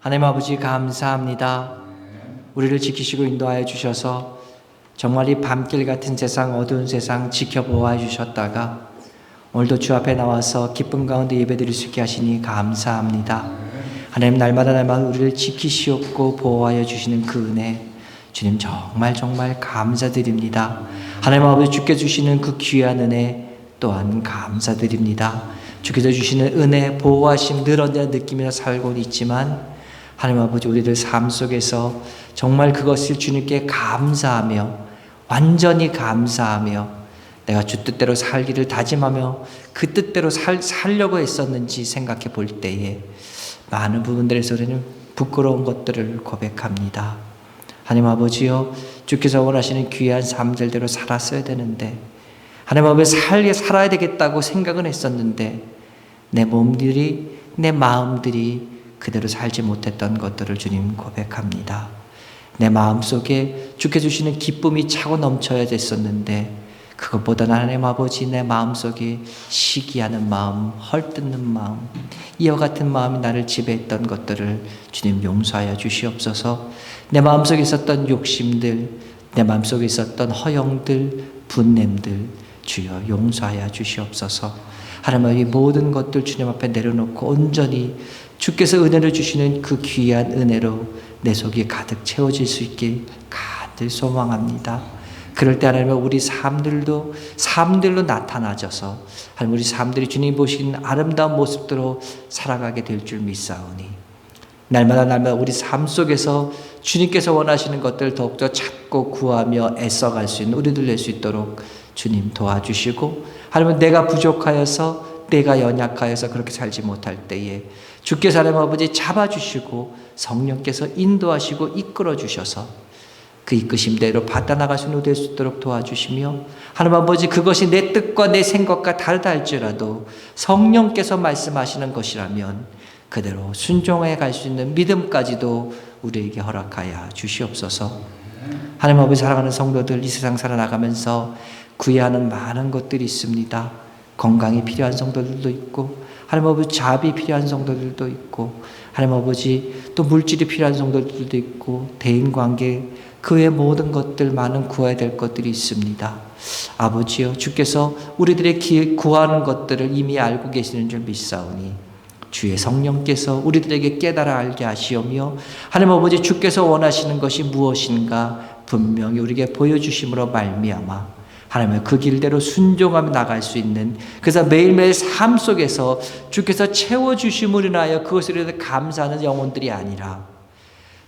하나님 아버지 감사합니다. 우리를 지키시고 인도하여 주셔서 정말 이 밤길 같은 세상, 어두운 세상 지켜보아 주셨다가 오늘도 주 앞에 나와서 기쁨 가운데 예배드릴 수 있게 하시니 감사합니다. 하나님 날마다 우리를 지키시옵고 보호하여 주시는 그 은혜 주님 정말 감사드립니다. 하나님 아버지 주께 주시는 그 귀한 은혜 또한 감사드립니다. 주께서 주시는 은혜, 보호하심 늘 언제나 느끼며 살고 있지만 하나님 아버지 우리들 삶 속에서 정말 그것을 주님께 감사하며 완전히 감사하며 내가 주 뜻대로 살기를 다짐하며 그 뜻대로 살려고 했었는지 생각해 볼 때에 많은 부분들에서 우리는 부끄러운 것들을 고백합니다. 하나님 아버지요, 주께서 원하시는 귀한 삶들대로 살았어야 되는데 하나님 아버지 살아야 되겠다고 생각은 했었는데 내 몸들이 내 마음들이 그대로 살지 못했던 것들을 주님 고백합니다. 내 마음속에 주께 주시는 기쁨이 차고 넘쳐야 됐었는데 그것보다는 하나님 아버지 내 마음속에 시기하는 마음, 헐뜯는 마음, 이와 같은 마음이 나를 지배했던 것들을 주님 용서하여 주시옵소서. 내 마음속에 있었던 욕심들, 내 마음속에 있었던 허영들, 분냄들 주여 용서하여 주시옵소서. 하나님 이 모든 것들 주님 앞에 내려놓고 온전히 주께서 은혜를 주시는 그 귀한 은혜로 내 속이 가득 채워질 수 있길 간절히 소망합니다. 그럴 때 하나님 우리 삶들로 나타나셔서 하나님 우리 삶들이 주님 보시는 아름다운 모습대로 살아가게 될 줄 믿사오니 날마다 우리 삶 속에서 주님께서 원하시는 것들을 더욱더 찾고 구하며 애써갈 수 있는 우리들 될 수 있도록 주님 도와주시고 하나님 내가 부족하여서 내가 연약하여서 그렇게 살지 못할 때에 주께서 하나님 아버지 잡아주시고 성령께서 인도하시고 이끌어 주셔서 그 이끄심대로 받아나갈 수 있도록 도와주시며 하나님 아버지 그것이 내 뜻과 내 생각과 다르다 할지라도 성령께서 말씀하시는 것이라면 그대로 순종해 갈 수 있는 믿음까지도 우리에게 허락하여 주시옵소서. 하나님 아버지 사랑하는 성도들 이 세상 살아나가면서 구해야 하는 많은 것들이 있습니다. 건강이 필요한 성도들도 있고 하나님 아버지 자비 필요한 성도들도 있고 하나님 아버지 또 물질이 필요한 성도들도 있고 대인관계 그 외 모든 것들 많은 구해야 될 것들이 있습니다. 아버지여 주께서 우리들의 구하는 것들을 이미 알고 계시는 줄 믿사오니 주의 성령께서 우리들에게 깨달아 알게 하시오며 하나님 아버지 주께서 원하시는 것이 무엇인가 분명히 우리에게 보여주심으로 말미암아 하나님의 그 길대로 순종하며 나갈 수 있는 그래서 매일매일 삶 속에서 주께서 채워주심으로 인하여 그것을 위해서 감사하는 영혼들이 아니라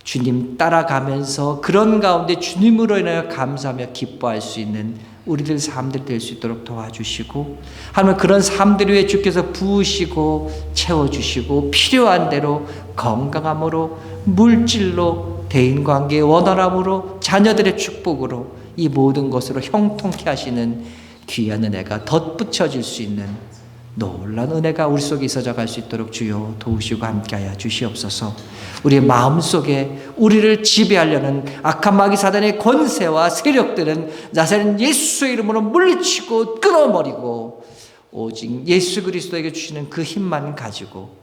주님 따라가면서 그런 가운데 주님으로 인하여 감사하며 기뻐할 수 있는 우리들 삶들 될 수 있도록 도와주시고 하나님 그런 삶들 위해 주께서 부으시고 채워주시고 필요한 대로 건강함으로 물질로 대인관계의 원활함으로 자녀들의 축복으로 이 모든 것으로 형통케 하시는 귀한 은혜가 덧붙여질 수 있는 놀라운 은혜가 우리 속에 있어져 갈 수 있도록 주여 도우시고 함께하여 주시옵소서. 우리의 마음속에 우리를 지배하려는 악한 마귀 사단의 권세와 세력들은 나사렛 예수의 이름으로 물리치고 끊어버리고 오직 예수 그리스도에게 주시는 그 힘만 가지고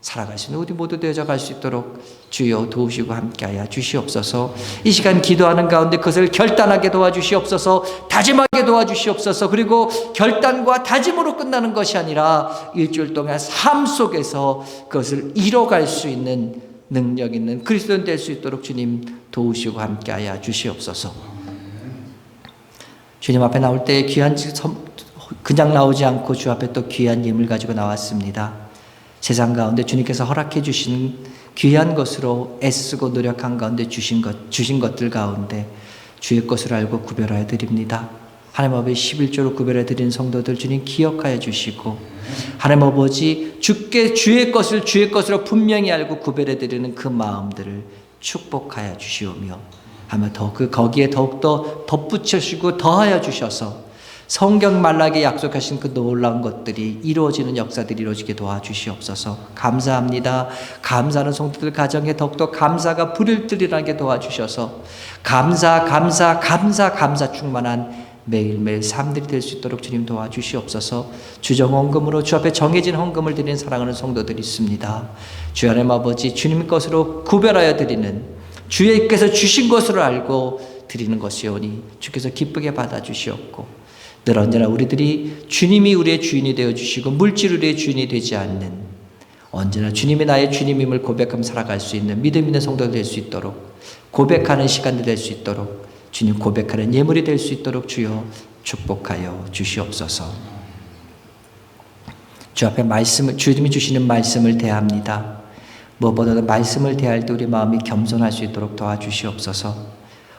살아갈 수 있는 우리 모두 되어져 갈 수 있도록 주여 도우시고 함께하여 주시옵소서. 이 시간 기도하는 가운데 그것을 결단하게 도와주시옵소서. 다짐하게 도와주시옵소서. 그리고 결단과 다짐으로 끝나는 것이 아니라 일주일 동안 삶 속에서 그것을 이뤄갈 수 있는 능력 있는 그리스도인 될 수 있도록 주님 도우시고 함께하여 주시옵소서. 주님 앞에 나올 때 그냥 나오지 않고 주 앞에 또 귀한 예물 가지고 나왔습니다. 세상 가운데 주님께서 허락해 주신 귀한 것으로 애쓰고 노력한 가운데 주신 것들 가운데 주의 것을 알고 구별하여 드립니다. 하나님 아버지 11조로 구별해 드린 성도들 주님 기억하여 주시고 하나님 아버지 주의 것으로 분명히 알고 구별해 드리는 그 마음들을 축복하여 주시오며 하며 거기에 더욱더 덧붙여주시고 더하여 주셔서 성경 말라게 약속하신 그 놀라운 것들이 이루어지는 역사들이 이루어지게 도와주시옵소서. 감사합니다. 감사하는 성도들 가정에 더욱더 감사가 불을 들이나게 도와주셔서 감사 충만한 매일매일 삶들이 될 수 있도록 주님 도와주시옵소서. 주정헌금으로 주 앞에 정해진 헌금을 드리는 사랑하는 성도들이 있습니다. 주 하나님 아버지, 주님 것으로 구별하여 드리는, 주께서 주신 것으로 알고 드리는 것이오니 주께서 기쁘게 받아주시옵고, 늘 언제나 우리들이 주님이 우리의 주인이 되어주시고 물질 우리의 주인이 되지 않는, 언제나 주님이 나의 주님임을 고백하며 살아갈 수 있는 믿음 있는 성도가 될 수 있도록, 고백하는 시간들 될 수 있도록, 주님 고백하는 예물이 될 수 있도록 주여 축복하여 주시옵소서. 주 앞에 말씀을, 주님이 주시는 말씀을 대합니다. 무엇보다도 말씀을 대할 때 우리 마음이 겸손할 수 있도록 도와주시옵소서.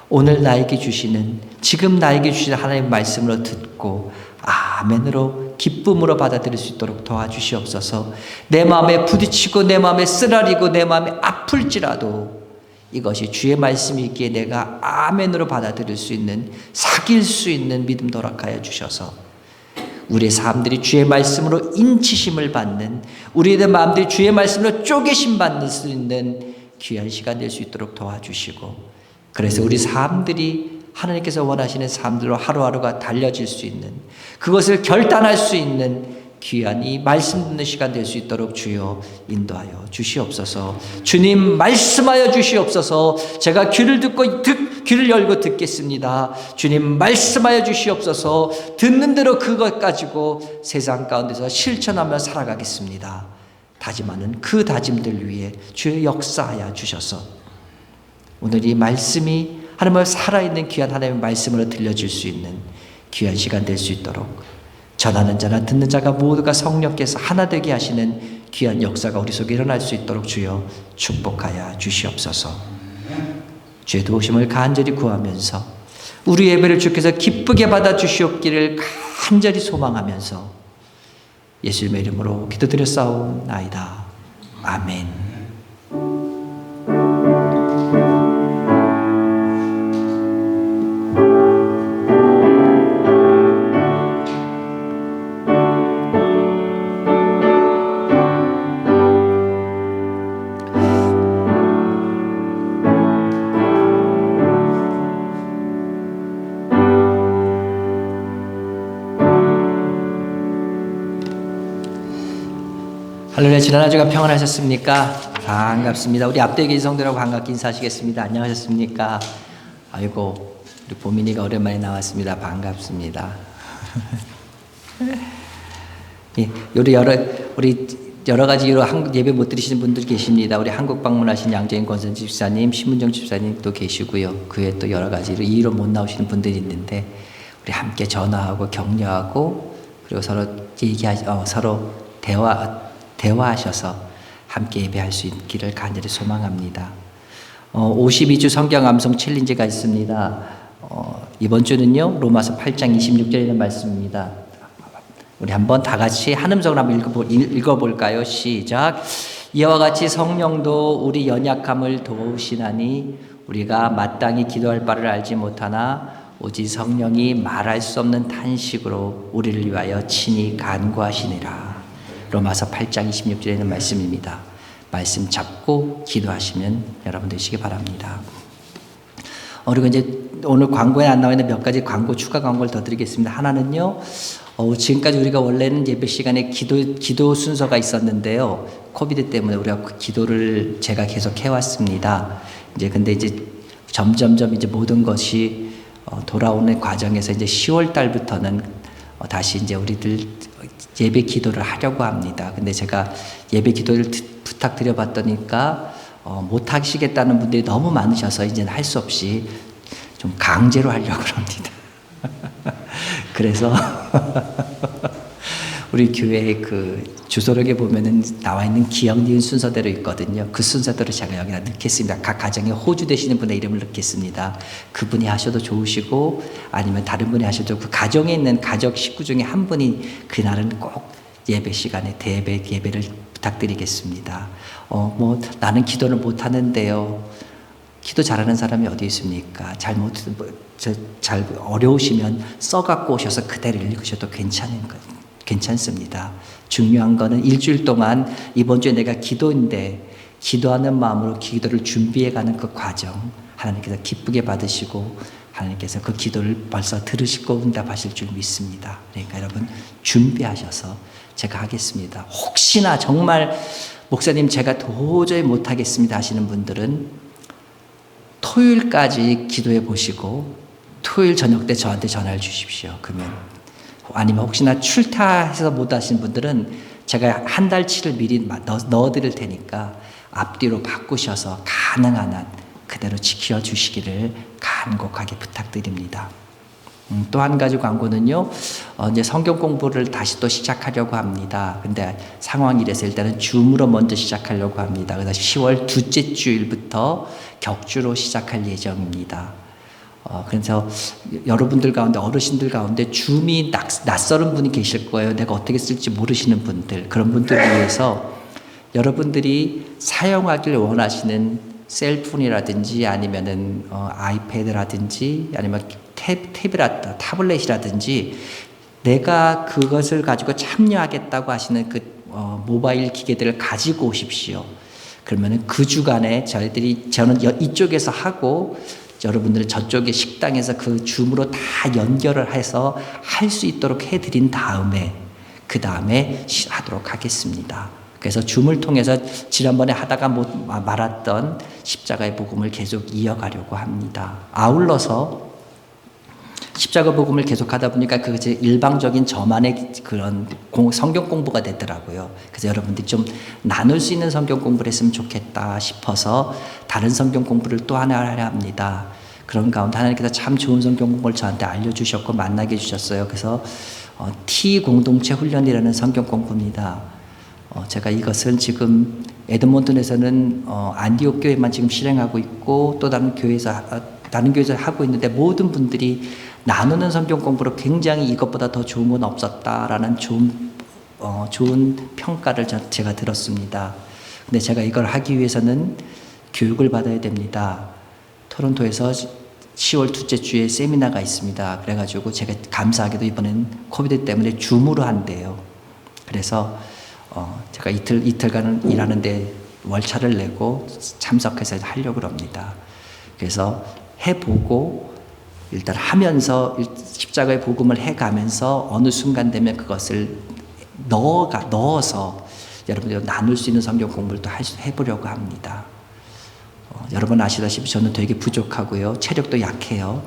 오늘 나에게 주시는, 지금 나에게 주시는 하나님의 말씀으로 듣고 아멘으로 기쁨으로 받아들일 수 있도록 도와주시옵소서. 내 마음에 부딪히고 내 마음에 쓰라리고 내 마음에 아플지라도 이것이 주의 말씀이기에 내가 아멘으로 받아들일 수 있는, 사귈 수 있는 믿음 도락하여 주셔서 우리의 삶들이 주의 말씀으로 인치심을 받는, 우리의 마음들이 주의 말씀으로 쪼개심 받을 수 있는 귀한 시간 될 수 있도록 도와주시고, 그래서 우리 삶들이 하나님께서 원하시는 삶들로 하루하루가 달려질 수 있는, 그것을 결단할 수 있는 귀한 이 말씀 듣는 시간 될 수 있도록 주여 인도하여 주시옵소서. 주님 말씀하여 주시옵소서. 제가 귀를 열고 듣겠습니다. 주님 말씀하여 주시옵소서. 듣는 대로 그것 가지고 세상 가운데서 실천하며 살아가겠습니다. 다짐하는 그 다짐들 위해 주의 역사하여 주셔서 오늘 이 말씀이 하나님의 살아있는 귀한 하나님의 말씀으로 들려줄 수 있는 귀한 시간 될 수 있도록, 전하는 자나 듣는 자가 모두가 성령께서 하나 되게 하시는 귀한 역사가 우리 속에 일어날 수 있도록 주여 축복하여 주시옵소서. 주의 도우심을 간절히 구하면서 우리 예배를 주께서 기쁘게 받아 주시옵기를 간절히 소망하면서 예수님의 이름으로 기도드렸사옵나이다. 아멘. 할렐루야. 지난 한 주간 평안하셨습니까? 반갑습니다. 우리 앞뒤에 계신 성도들하고 반갑게 인사하시겠습니다. 안녕하셨습니까? 아이고, 우리 보민이가 오랜만에 나왔습니다. 반갑습니다. 예, 우리 여러 가지 이유로 예배 못 드리시는 분들 계십니다. 우리 한국 방문하신 양재인 권선 집사님, 신문정 집사님 또 계시고요. 그 외에 또 여러 가지로 이유로 못 나오시는 분들이 있는데, 우리 함께 전화하고 격려하고 그리고 서로 서로 대화하셔서 함께 예배할 수 있기를 간절히 소망합니다. 52주 성경 암송 챌린지가 있습니다. 이번 주는요, 로마서 8장 26절에 있는 말씀입니다. 우리 한번 다 같이 한 음성으로 한번 읽어볼까요? 시작. 이와 같이 성령도 우리 연약함을 도우시나니 우리가 마땅히 기도할 바를 알지 못하나 오직 성령이 말할 수 없는 탄식으로 우리를 위하여 친히 간구하시니라. 로마서 8장 26절에 있는 말씀입니다. 말씀 잡고 기도하시면 여러분 되시기 바랍니다. 그리고 이제 오늘 광고에 안 나와 있는 몇 가지 추가 광고를 더 드리겠습니다. 하나는요, 지금까지 우리가 원래는 예배 시간에 기도 순서가 있었는데요, 코비드 때문에 우리가 그 기도를 제가 계속 해왔습니다. 근데 점점점 모든 것이 돌아오는 과정에서 이제 10월 달부터는 다시 우리들 예배 기도를 하려고 합니다. 근데 제가 예배 기도를 부탁드려 봤더니까 못 하시겠다는 분들이 너무 많으셔서 이제는 할 수 없이 좀 강제로 하려고 합니다. 그래서 우리 교회 그 주소록에 보면은 나와 있는 기억 니은 순서대로 있거든요. 그 순서대로 제가 여기다 넣겠습니다. 각 가정에 호주 되시는 분의 이름을 넣겠습니다. 그분이 하셔도 좋으시고 아니면 다른 분이 하셔도, 그 가정에 있는 가족 식구 중에 한 분이 그날은 꼭 예배 시간에 예배를 부탁드리겠습니다. 나는 기도를 못 하는데요. 기도 잘하는 사람이 어디 있습니까? 잘 어려우시면 써갖고 오셔서 그대로 읽으셔도 괜찮습니다. 중요한 거는 일주일 동안 이번 주에 내가 기도하는 마음으로 기도를 준비해가는 그 과정, 하나님께서 기쁘게 받으시고 하나님께서 그 기도를 벌써 들으시고 응답하실 줄 믿습니다. 그러니까 여러분 준비하셔서 제가 하겠습니다. 혹시나 정말 목사님 제가 도저히 못하겠습니다 하시는 분들은 토요일까지 기도해 보시고 토요일 저녁 때 저한테 전화를 주십시오. 그러면 아니면 혹시나 출타해서 못 하시는 분들은 제가 한 달치를 미리 넣어드릴 테니까 앞뒤로 바꾸셔서 가능한 한 그대로 지켜주시기를 간곡하게 부탁드립니다. 또 한 가지 광고는요, 이제 성경 공부를 다시 또 시작하려고 합니다. 근데 상황이 이래서 일단은 줌으로 먼저 시작하려고 합니다. 그래서 10월 둘째 주일부터 격주로 시작할 예정입니다. 그래서 여러분들 가운데, 어르신들 가운데 줌이 낯설은 분이 계실 거예요. 내가 어떻게 쓸지 모르시는 분들, 그런 분들을 위해서 여러분들이 사용하길 원하시는 셀폰이라든지 아니면은 아이패드라든지 아니면 타블렛이라든지 내가 그것을 가지고 참여하겠다고 하시는 그 모바일 기계들을 가지고 오십시오. 그러면은 그 주간에 저는 이쪽에서 하고 여러분들은 저쪽에 식당에서 그 줌으로 다 연결을 해서 할 수 있도록 해드린 다음에 그 다음에 하도록 하겠습니다. 그래서 줌을 통해서 지난번에 하다가 말았던 십자가의 복음을 계속 이어가려고 합니다. 아울러서 십자가 복음을 계속 하다 보니까 그것이 일방적인 저만의 그런 성경 공부가 되더라고요. 그래서 여러분들이 좀 나눌 수 있는 성경 공부를 했으면 좋겠다 싶어서 다른 성경 공부를 또 하나 하려 합니다. 그런 가운데 하나님께서 참 좋은 성경 공부를 저한테 알려주셨고 만나게 해주셨어요. 그래서 T 공동체 훈련이라는 성경 공부입니다. 제가 이것은 지금 에드몬튼에서는 안디옥 교회만 지금 실행하고 있고 또 다른 교회에서 하고 있는데 모든 분들이 나누는 성경 공부로 굉장히 이것보다 더 좋은 건 없었다라는 좋은 평가를 제가 들었습니다. 근데 제가 이걸 하기 위해서는 교육을 받아야 됩니다. 토론토에서 10월 둘째 주에 세미나가 있습니다. 그래가지고 제가 감사하게도 이번엔 코비드 때문에 줌으로 한대요. 그래서 제가 이틀간은 일하는데 월차를 내고 참석해서 하려고 합니다. 그래서 해보고 일단 하면서 십자가의 복음을 해가면서 어느 순간 되면 그것을 넣어서 여러분들 나눌 수 있는 성경 공부를 또 해보려고 합니다. 여러분 아시다시피 저는 되게 부족하고요. 체력도 약해요.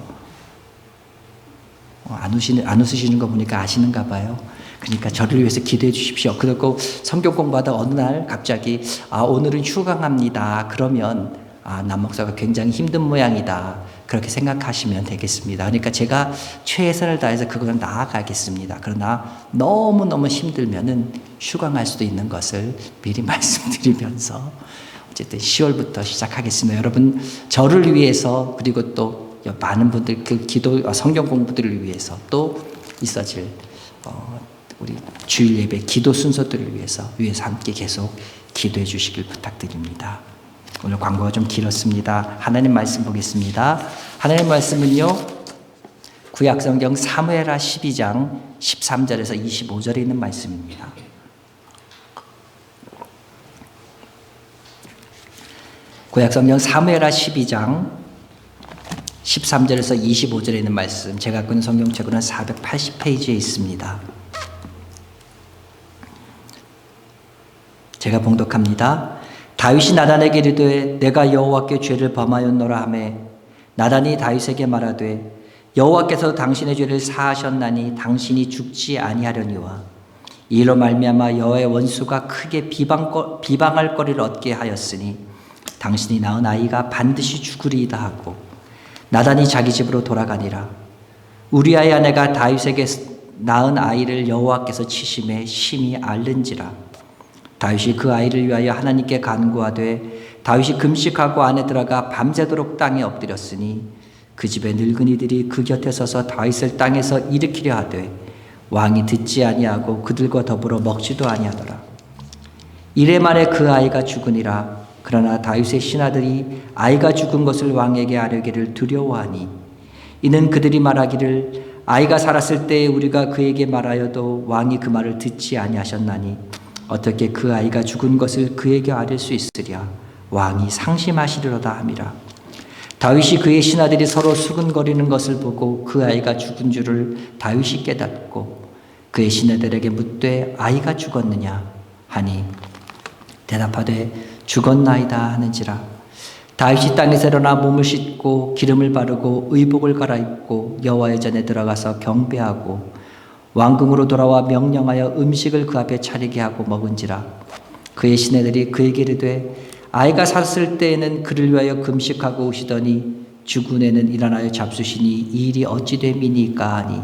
안 웃으시는 거 보니까 아시는가 봐요. 그러니까 저를 위해서 기도해 주십시오. 그리고 성경 공부하다 어느 날 갑자기 오늘은 휴강합니다. 그러면 남 목사가 굉장히 힘든 모양이다. 그렇게 생각하시면 되겠습니다. 그러니까 제가 최선을 다해서 그걸 나아가겠습니다. 그러나 너무너무 힘들면은 휴강할 수도 있는 것을 미리 말씀드리면서 어쨌든 10월부터 시작하겠습니다. 여러분 저를 위해서 그리고 또 많은 분들 그 성경 공부들을 위해서 또 있어질 우리 주일 예배 기도 순서들을 위해서 함께 계속 기도해 주시길 부탁드립니다. 오늘 광고가 좀 길었습니다. 하나님 말씀 보겠습니다. 하나님 말씀은요, 구약성경 사무엘하 12장 13절에서 25절에 있는 말씀입니다. 구약성경 사무엘하 12장 13절에서 25절에 있는 말씀, 제가 갖고 있는 성경책으로는 480페이지에 있습니다. 제가 봉독합니다. 다윗이 나단에게 이르되 내가 여호와께 죄를 범하였노라 하매 나단이 다윗에게 말하되 여호와께서 당신의 죄를 사하셨나니 당신이 죽지 아니하려니와 이로 말미암아 여호와의 원수가 크게 비방할 거리를 얻게 하였으니 당신이 낳은 아이가 반드시 죽으리이다 하고 나단이 자기 집으로 돌아가니라. 우리아의 아내가 다윗에게 낳은 아이를 여호와께서 치심에 심히 앓는지라. 다윗이 그 아이를 위하여 하나님께 간구하되 다윗이 금식하고 안에 들어가 밤새도록 땅에 엎드렸으니 그 집의 늙은이들이 그 곁에 서서 다윗을 땅에서 일으키려 하되 왕이 듣지 아니하고 그들과 더불어 먹지도 아니하더라. 이래 만에 그 아이가 죽으니라. 그러나 다윗의 신하들이 아이가 죽은 것을 왕에게 아뢰기를 두려워하니 이는 그들이 말하기를 아이가 살았을 때에 우리가 그에게 말하여도 왕이 그 말을 듣지 아니하셨나니 어떻게 그 아이가 죽은 것을 그에게 아뢰 수 있으랴. 왕이 상심하시리로다 함이라. 다윗이 그의 신하들이 서로 수근거리는 것을 보고 그 아이가 죽은 줄을 다윗이 깨닫고 그의 신하들에게 묻되 아이가 죽었느냐 하니 대답하되 죽었나이다 하는지라. 다윗이 땅에서 일어나 몸을 씻고 기름을 바르고 의복을 갈아입고 여호와의 전에 들어가서 경배하고 왕궁으로 돌아와 명령하여 음식을 그 앞에 차리게 하고 먹은지라. 그의 신하들이 그에게 이르되 아이가 살았을 때에는 그를 위하여 금식하고 오시더니 죽은 애는 일어나여 잡수시니 이 일이 어찌 됨이니까 하니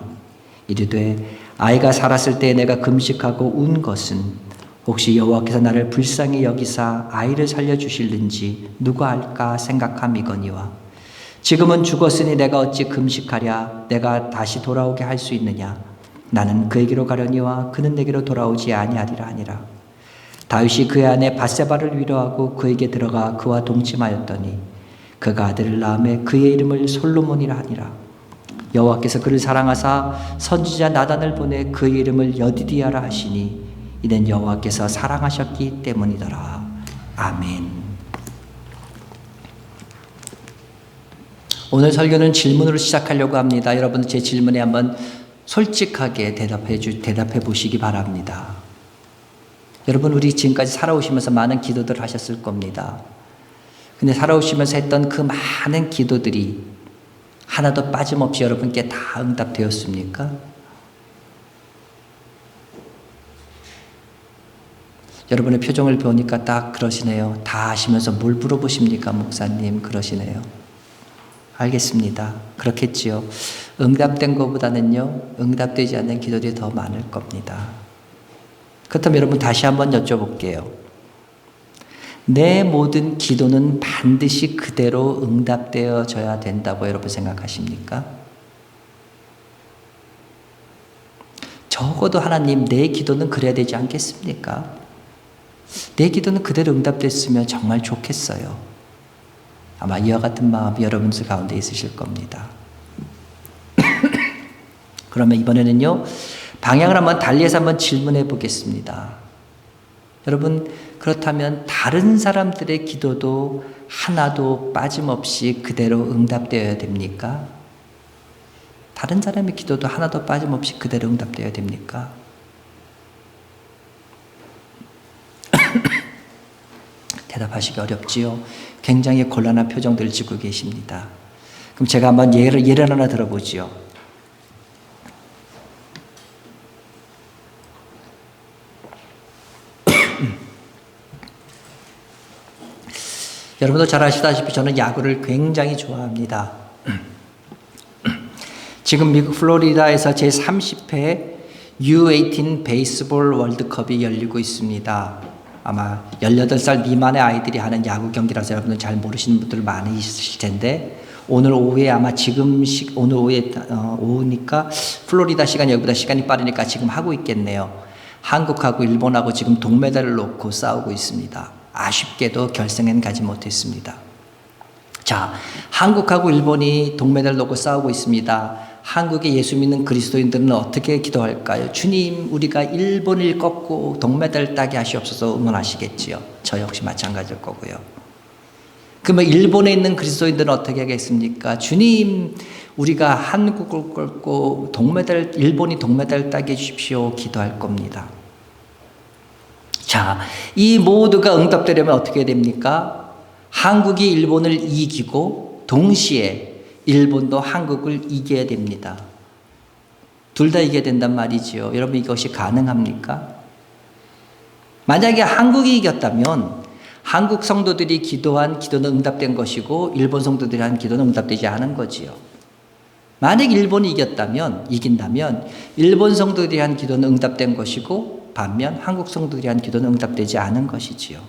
이르되 아이가 살았을 때에 내가 금식하고 운 것은 혹시 여호와께서 나를 불쌍히 여기사 아이를 살려주실는지 누가 알까 생각함이거니와 지금은 죽었으니 내가 어찌 금식하랴 내가 다시 돌아오게 할 수 있느냐 나는 그에게로 가려니와 그는 내게로 돌아오지 아니하리라 하니라. 다윗이 그의 아내 밧세바를 위로하고 그에게 들어가 그와 동침하였더니 그가 아들을 낳음에 그의 이름을 솔로몬이라 하니라. 여호와께서 그를 사랑하사 선지자 나단을 보내 그의 이름을 여디디아라 하시니 이는 여호와께서 사랑하셨기 때문이더라. 아멘. 오늘 설교는 질문으로 시작하려고 합니다. 여러분 제 질문에 한번 솔직하게 대답해 보시기 바랍니다. 여러분 우리 지금까지 살아오시면서 많은 기도들을 하셨을 겁니다. 근데 살아오시면서 했던 그 많은 기도들이 하나도 빠짐없이 여러분께 다 응답되었습니까? 여러분의 표정을 보니까 딱 그러시네요. 다 아시면서 뭘 물어보십니까 목사님? 그러시네요. 알겠습니다. 그렇겠지요. 응답된 것보다는요 응답되지 않는 기도들이 더 많을 겁니다. 그렇다면 여러분 다시 한번 여쭤볼게요. 내 모든 기도는 반드시 그대로 응답되어져야 된다고 여러분 생각하십니까? 적어도 하나님 내 기도는 그래야 되지 않겠습니까? 내 기도는 그대로 응답됐으면 정말 좋겠어요. 아마 이와 같은 마음이 여러분들 가운데 있으실 겁니다. 그러면 이번에는요 방향을 한번 달리해서 한번 질문해 보겠습니다. 여러분 그렇다면 다른 사람들의 기도도 하나도 빠짐없이 그대로 응답되어야 됩니까? 다른 사람의 기도도 하나도 빠짐없이 그대로 응답되어야 됩니까? 대답하시기 어렵지요. 굉장히 곤란한 표정들을 짓고 계십니다. 그럼 제가 한번 예를 하나 들어보지요. 여러분도 잘 아시다시피 저는 야구를 굉장히 좋아합니다. 지금 미국 플로리다에서 제30회 U18 베이스볼 월드컵이 열리고 있습니다. 아마 18살 미만의 아이들이 하는 야구 경기라서 여러분들 잘 모르시는 분들 많이 있으실 텐데 오늘 오후에 아마 오늘 오후에 오후니까 플로리다 시간이 여기보다 시간이 빠르니까 지금 하고 있겠네요. 한국하고 일본하고 지금 동메달을 놓고 싸우고 있습니다. 아쉽게도 결승엔 가지 못했습니다. 자, 한국하고 일본이 동메달을 놓고 싸우고 있습니다. 한국의 예수 믿는 그리스도인들은 어떻게 기도할까요? 주님, 우리가 일본을 꺾고 동메달 따게 하시옵소서 응원하시겠지요. 저 역시 마찬가지일 거고요. 그러면 일본에 있는 그리스도인들은 어떻게 하겠습니까? 주님, 우리가 한국을 꺾고 일본이 동메달 따게 해주십시오. 기도할 겁니다. 자, 이 모두가 응답되려면 어떻게 됩니까? 한국이 일본을 이기고 동시에 일본도 한국을 이겨야 됩니다. 둘 다 이겨야 된단 말이지요. 여러분 이것이 가능합니까? 만약에 한국이 이겼다면 한국 성도들이 기도한 기도는 응답된 것이고 일본 성도들이 한 기도는 응답되지 않은 거지요. 만약 일본이 이긴다면 일본 성도들이 한 기도는 응답된 것이고 반면 한국 성도들이 한 기도는 응답되지 않은 것이지요.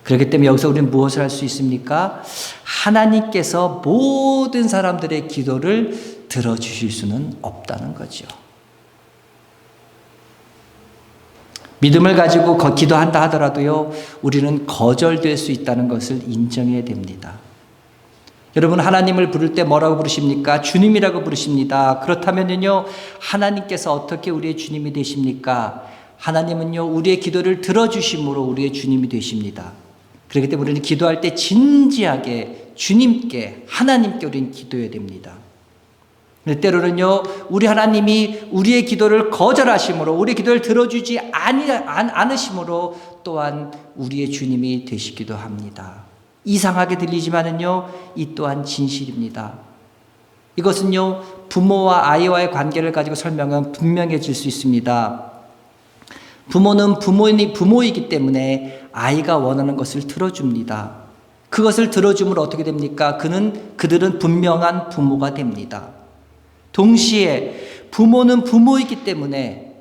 그렇기 때문에 여기서 우리는 무엇을 할 수 있습니까? 하나님께서 모든 사람들의 기도를 들어주실 수는 없다는 거죠. 믿음을 가지고 기도한다 하더라도요, 우리는 거절될 수 있다는 것을 인정해야 됩니다. 여러분 하나님을 부를 때 뭐라고 부르십니까? 주님이라고 부르십니다. 그렇다면요, 하나님께서 어떻게 우리의 주님이 되십니까? 하나님은요, 우리의 기도를 들어주심으로 우리의 주님이 되십니다. 그렇기 때문에 우리는 기도할 때 진지하게 주님께, 하나님께 우리는 기도해야 됩니다. 때로는요, 우리 하나님이 우리의 기도를 거절하심으로, 우리의 기도를 들어주지 않으심으로 또한 우리의 주님이 되시기도 합니다. 이상하게 들리지만은요, 이 또한 진실입니다. 이것은요, 부모와 아이와의 관계를 가지고 설명하면 분명해질 수 있습니다. 부모는 부모이기 때문에 아이가 원하는 것을 들어줍니다. 그것을 들어줌으로 어떻게 됩니까? 그들은 분명한 부모가 됩니다. 동시에 부모는 부모이기 때문에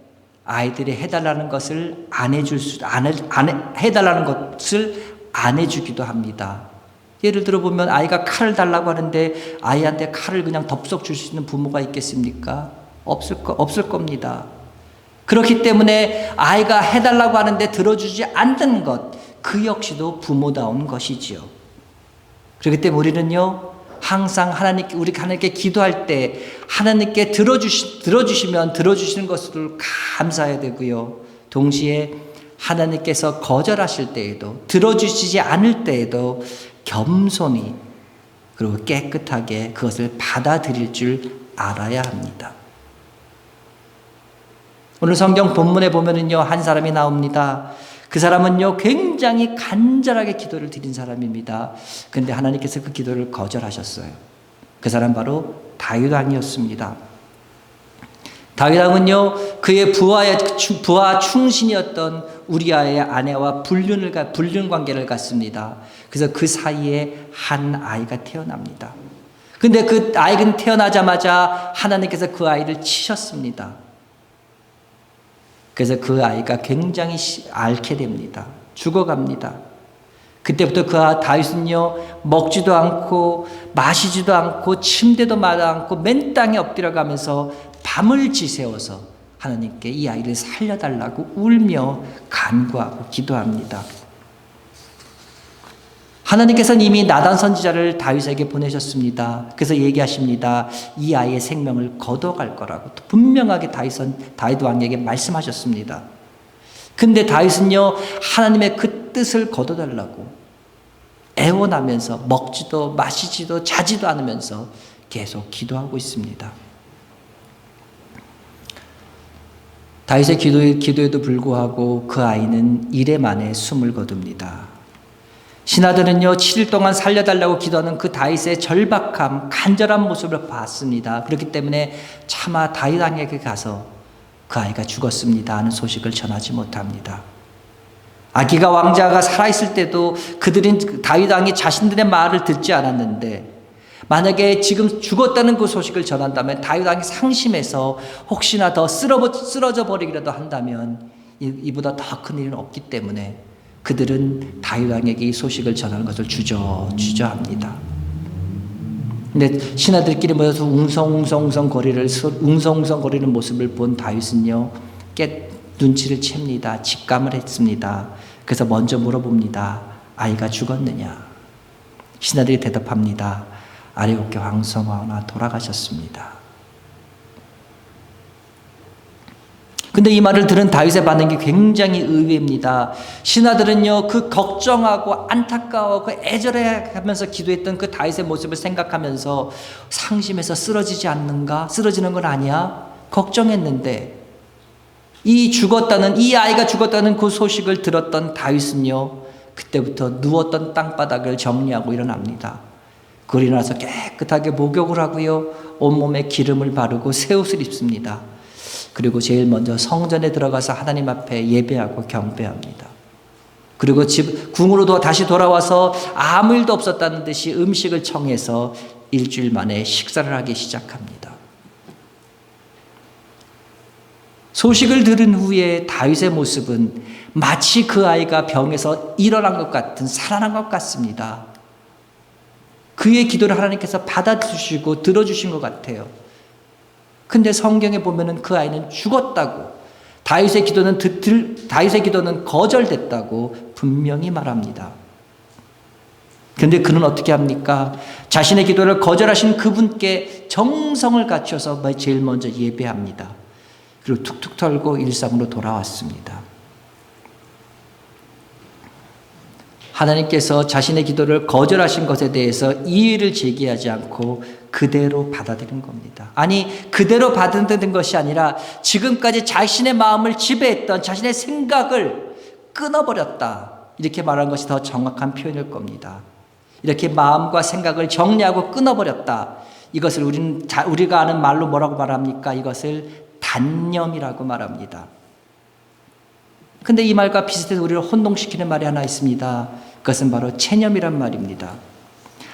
아이들이 해달라는 것을 해달라는 것을 안 해주기도 합니다. 예를 들어 보면 아이가 칼을 달라고 하는데 아이한테 칼을 그냥 덥석 줄 수 있는 부모가 있겠습니까? 없을 겁니다. 그렇기 때문에 아이가 해달라고 하는데 들어주지 않는 것, 그 역시도 부모다운 것이지요. 그렇기 때문에 우리는요, 항상 우리 하나님께 기도할 때 하나님께 들어주시면 들어주시는 것을 감사해야 되고요. 동시에 하나님께서 거절하실 때에도, 들어주시지 않을 때에도 겸손히 그리고 깨끗하게 그것을 받아들일 줄 알아야 합니다. 오늘 성경 본문에 보면은요, 한 사람이 나옵니다. 그 사람은요, 굉장히 간절하게 기도를 드린 사람입니다. 근데 하나님께서 그 기도를 거절하셨어요. 그 사람 바로 다윗 왕이었습니다. 다윗 왕은요, 그의 부하 충신이었던 우리아의 아내와 불륜 관계를 갖습니다. 그래서 그 사이에 한 아이가 태어납니다. 근데 그 아이가 태어나자마자 하나님께서 그 아이를 치셨습니다. 그래서 그 아이가 굉장히 앓게 됩니다. 죽어갑니다. 그때부터 그 다윗은요, 먹지도 않고 마시지도 않고 침대도 마다 않고 맨 땅에 엎드려가면서 밤을 지새워서 하나님께 이 아이를 살려달라고 울며 간구하고 기도합니다. 하나님께서는 이미 나단 선지자를 다윗에게 보내셨습니다. 그래서 얘기하십니다. 이 아이의 생명을 거둬갈 거라고 분명하게 다윗 왕에게 말씀하셨습니다. 근데 다윗은요, 하나님의 그 뜻을 거둬달라고 애원하면서 먹지도 마시지도 자지도 않으면서 계속 기도하고 있습니다. 다윗의 기도에도 불구하고 그 아이는 이래 만에 숨을 거둡니다. 신하들은요, 7일 동안 살려달라고 기도하는 그 다윗의 절박함, 간절한 모습을 봤습니다. 그렇기 때문에 차마 다윗 왕에게 가서 그 아이가 죽었습니다 하는 소식을 전하지 못합니다. 아기가 왕자가 살아있을 때도 그들은 다윗 왕이 자신들의 말을 듣지 않았는데, 만약에 지금 죽었다는 그 소식을 전한다면 다윗 왕이 상심해서 혹시나 더 쓰러져 버리기라도 한다면 이보다 더 큰 일은 없기 때문에 그들은 다윗 왕에게 이 소식을 전하는 것을 주저합니다. 근데 신하들끼리 모여서 웅성웅성 거리는 모습을 본 다윗은요, 눈치를 챕니다. 직감을 했습니다. 그래서 먼저 물어봅니다. 아이가 죽었느냐? 신하들이 대답합니다. 아뢰옵게 왕성하오나 돌아가셨습니다. 근데 이 말을 들은 다윗의 반응이 굉장히 의외입니다. 신하들은요, 그 걱정하고 안타까워하고 애절해하면서 기도했던 그 다윗의 모습을 생각하면서 상심해서 쓰러지는 건 아니야? 걱정했는데 이 아이가 죽었다는 그 소식을 들었던 다윗은요, 그때부터 누웠던 땅바닥을 정리하고 일어납니다. 그리고 일어나서 깨끗하게 목욕을 하고요, 온몸에 기름을 바르고 새 옷을 입습니다. 그리고 제일 먼저 성전에 들어가서 하나님 앞에 예배하고 경배합니다. 그리고 궁으로도 다시 돌아와서 아무 일도 없었다는 듯이 음식을 청해서 일주일 만에 식사를 하기 시작합니다. 소식을 들은 후에 다윗의 모습은 마치 그 아이가 병에서 일어난 것 같은, 살아난 것 같습니다. 그의 기도를 하나님께서 받아주시고 들어주신 것 같아요. 근데 성경에 보면은 그 아이는 죽었다고, 다윗의 기도는 거절됐다고 분명히 말합니다. 근데 그는 어떻게 합니까? 자신의 기도를 거절하신 그분께 정성을 갖춰서 제일 먼저 예배합니다. 그리고 툭툭 털고 일상으로 돌아왔습니다. 하나님께서 자신의 기도를 거절하신 것에 대해서 이의를 제기하지 않고 그대로 받아들인 겁니다. 아니, 그대로 받아들인 것이 아니라 지금까지 자신의 마음을 지배했던 자신의 생각을 끊어버렸다. 이렇게 말하는 것이 더 정확한 표현일 겁니다. 이렇게 마음과 생각을 정리하고 끊어버렸다. 이것을 우리가 아는 말로 뭐라고 말합니까? 이것을 단념이라고 말합니다. 근데 이 말과 비슷해서 우리를 혼동시키는 말이 하나 있습니다. 그것은 바로 체념이란 말입니다.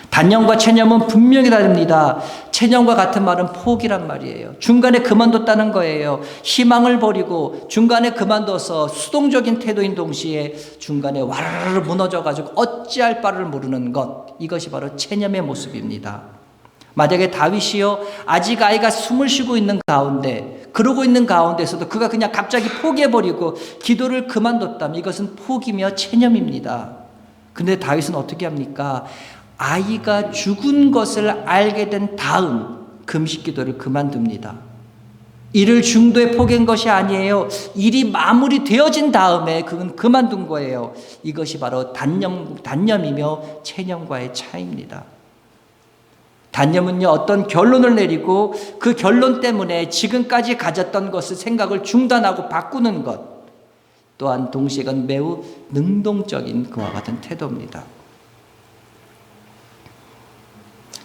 단념과 체념은 분명히 다릅니다. 체념과 같은 말은 포기란 말이에요. 중간에 그만뒀다는 거예요. 희망을 버리고 중간에 그만둬서 수동적인 태도인 동시에 중간에 와르르 무너져가지고 어찌할 바를 모르는 것. 이것이 바로 체념의 모습입니다. 만약에 다윗이요, 아직 아이가 숨을 쉬고 있는 가운데, 그러고 있는 가운데서도 그가 그냥 갑자기 포기해버리고 기도를 그만뒀다면 이것은 포기며 체념입니다. 근데 다윗은 어떻게 합니까? 아이가 죽은 것을 알게 된 다음 금식 기도를 그만둡니다. 이를 중도에 포기한 것이 아니에요. 일이 마무리되어진 다음에 그건 그만둔 거예요. 이것이 바로 단념이며 체념과의 차이입니다. 단념은요, 어떤 결론을 내리고 그 결론 때문에 지금까지 가졌던 것을 생각을 중단하고 바꾸는 것. 또한 동시에 그건 매우 능동적인 그와 같은 태도입니다.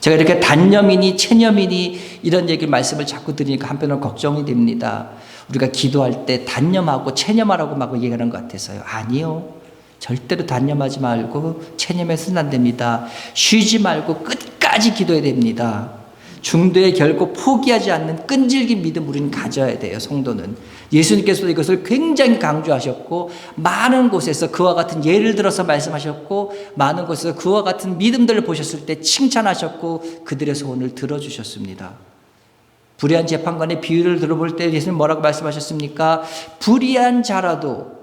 제가 이렇게 단념이니 체념이니 이런 말씀을 자꾸 드리니까 한편으로 걱정이 됩니다. 우리가 기도할 때 단념하고 체념하라고 막 얘기하는 것 같아서요. 아니요. 절대로 단념하지 말고 체념해서는 안 됩니다. 쉬지 말고 끝까지 기도해야 됩니다. 중도에 결코 포기하지 않는 끈질긴 믿음 우리는 가져야 돼요. 성도는. 예수님께서도 이것을 굉장히 강조하셨고 많은 곳에서 그와 같은 예를 들어서 말씀하셨고 많은 곳에서 그와 같은 믿음들을 보셨을 때 칭찬하셨고 그들의 소원을 들어주셨습니다. 불의한 재판관의 비유를 들어볼 때 예수님 뭐라고 말씀하셨습니까? 불의한 자라도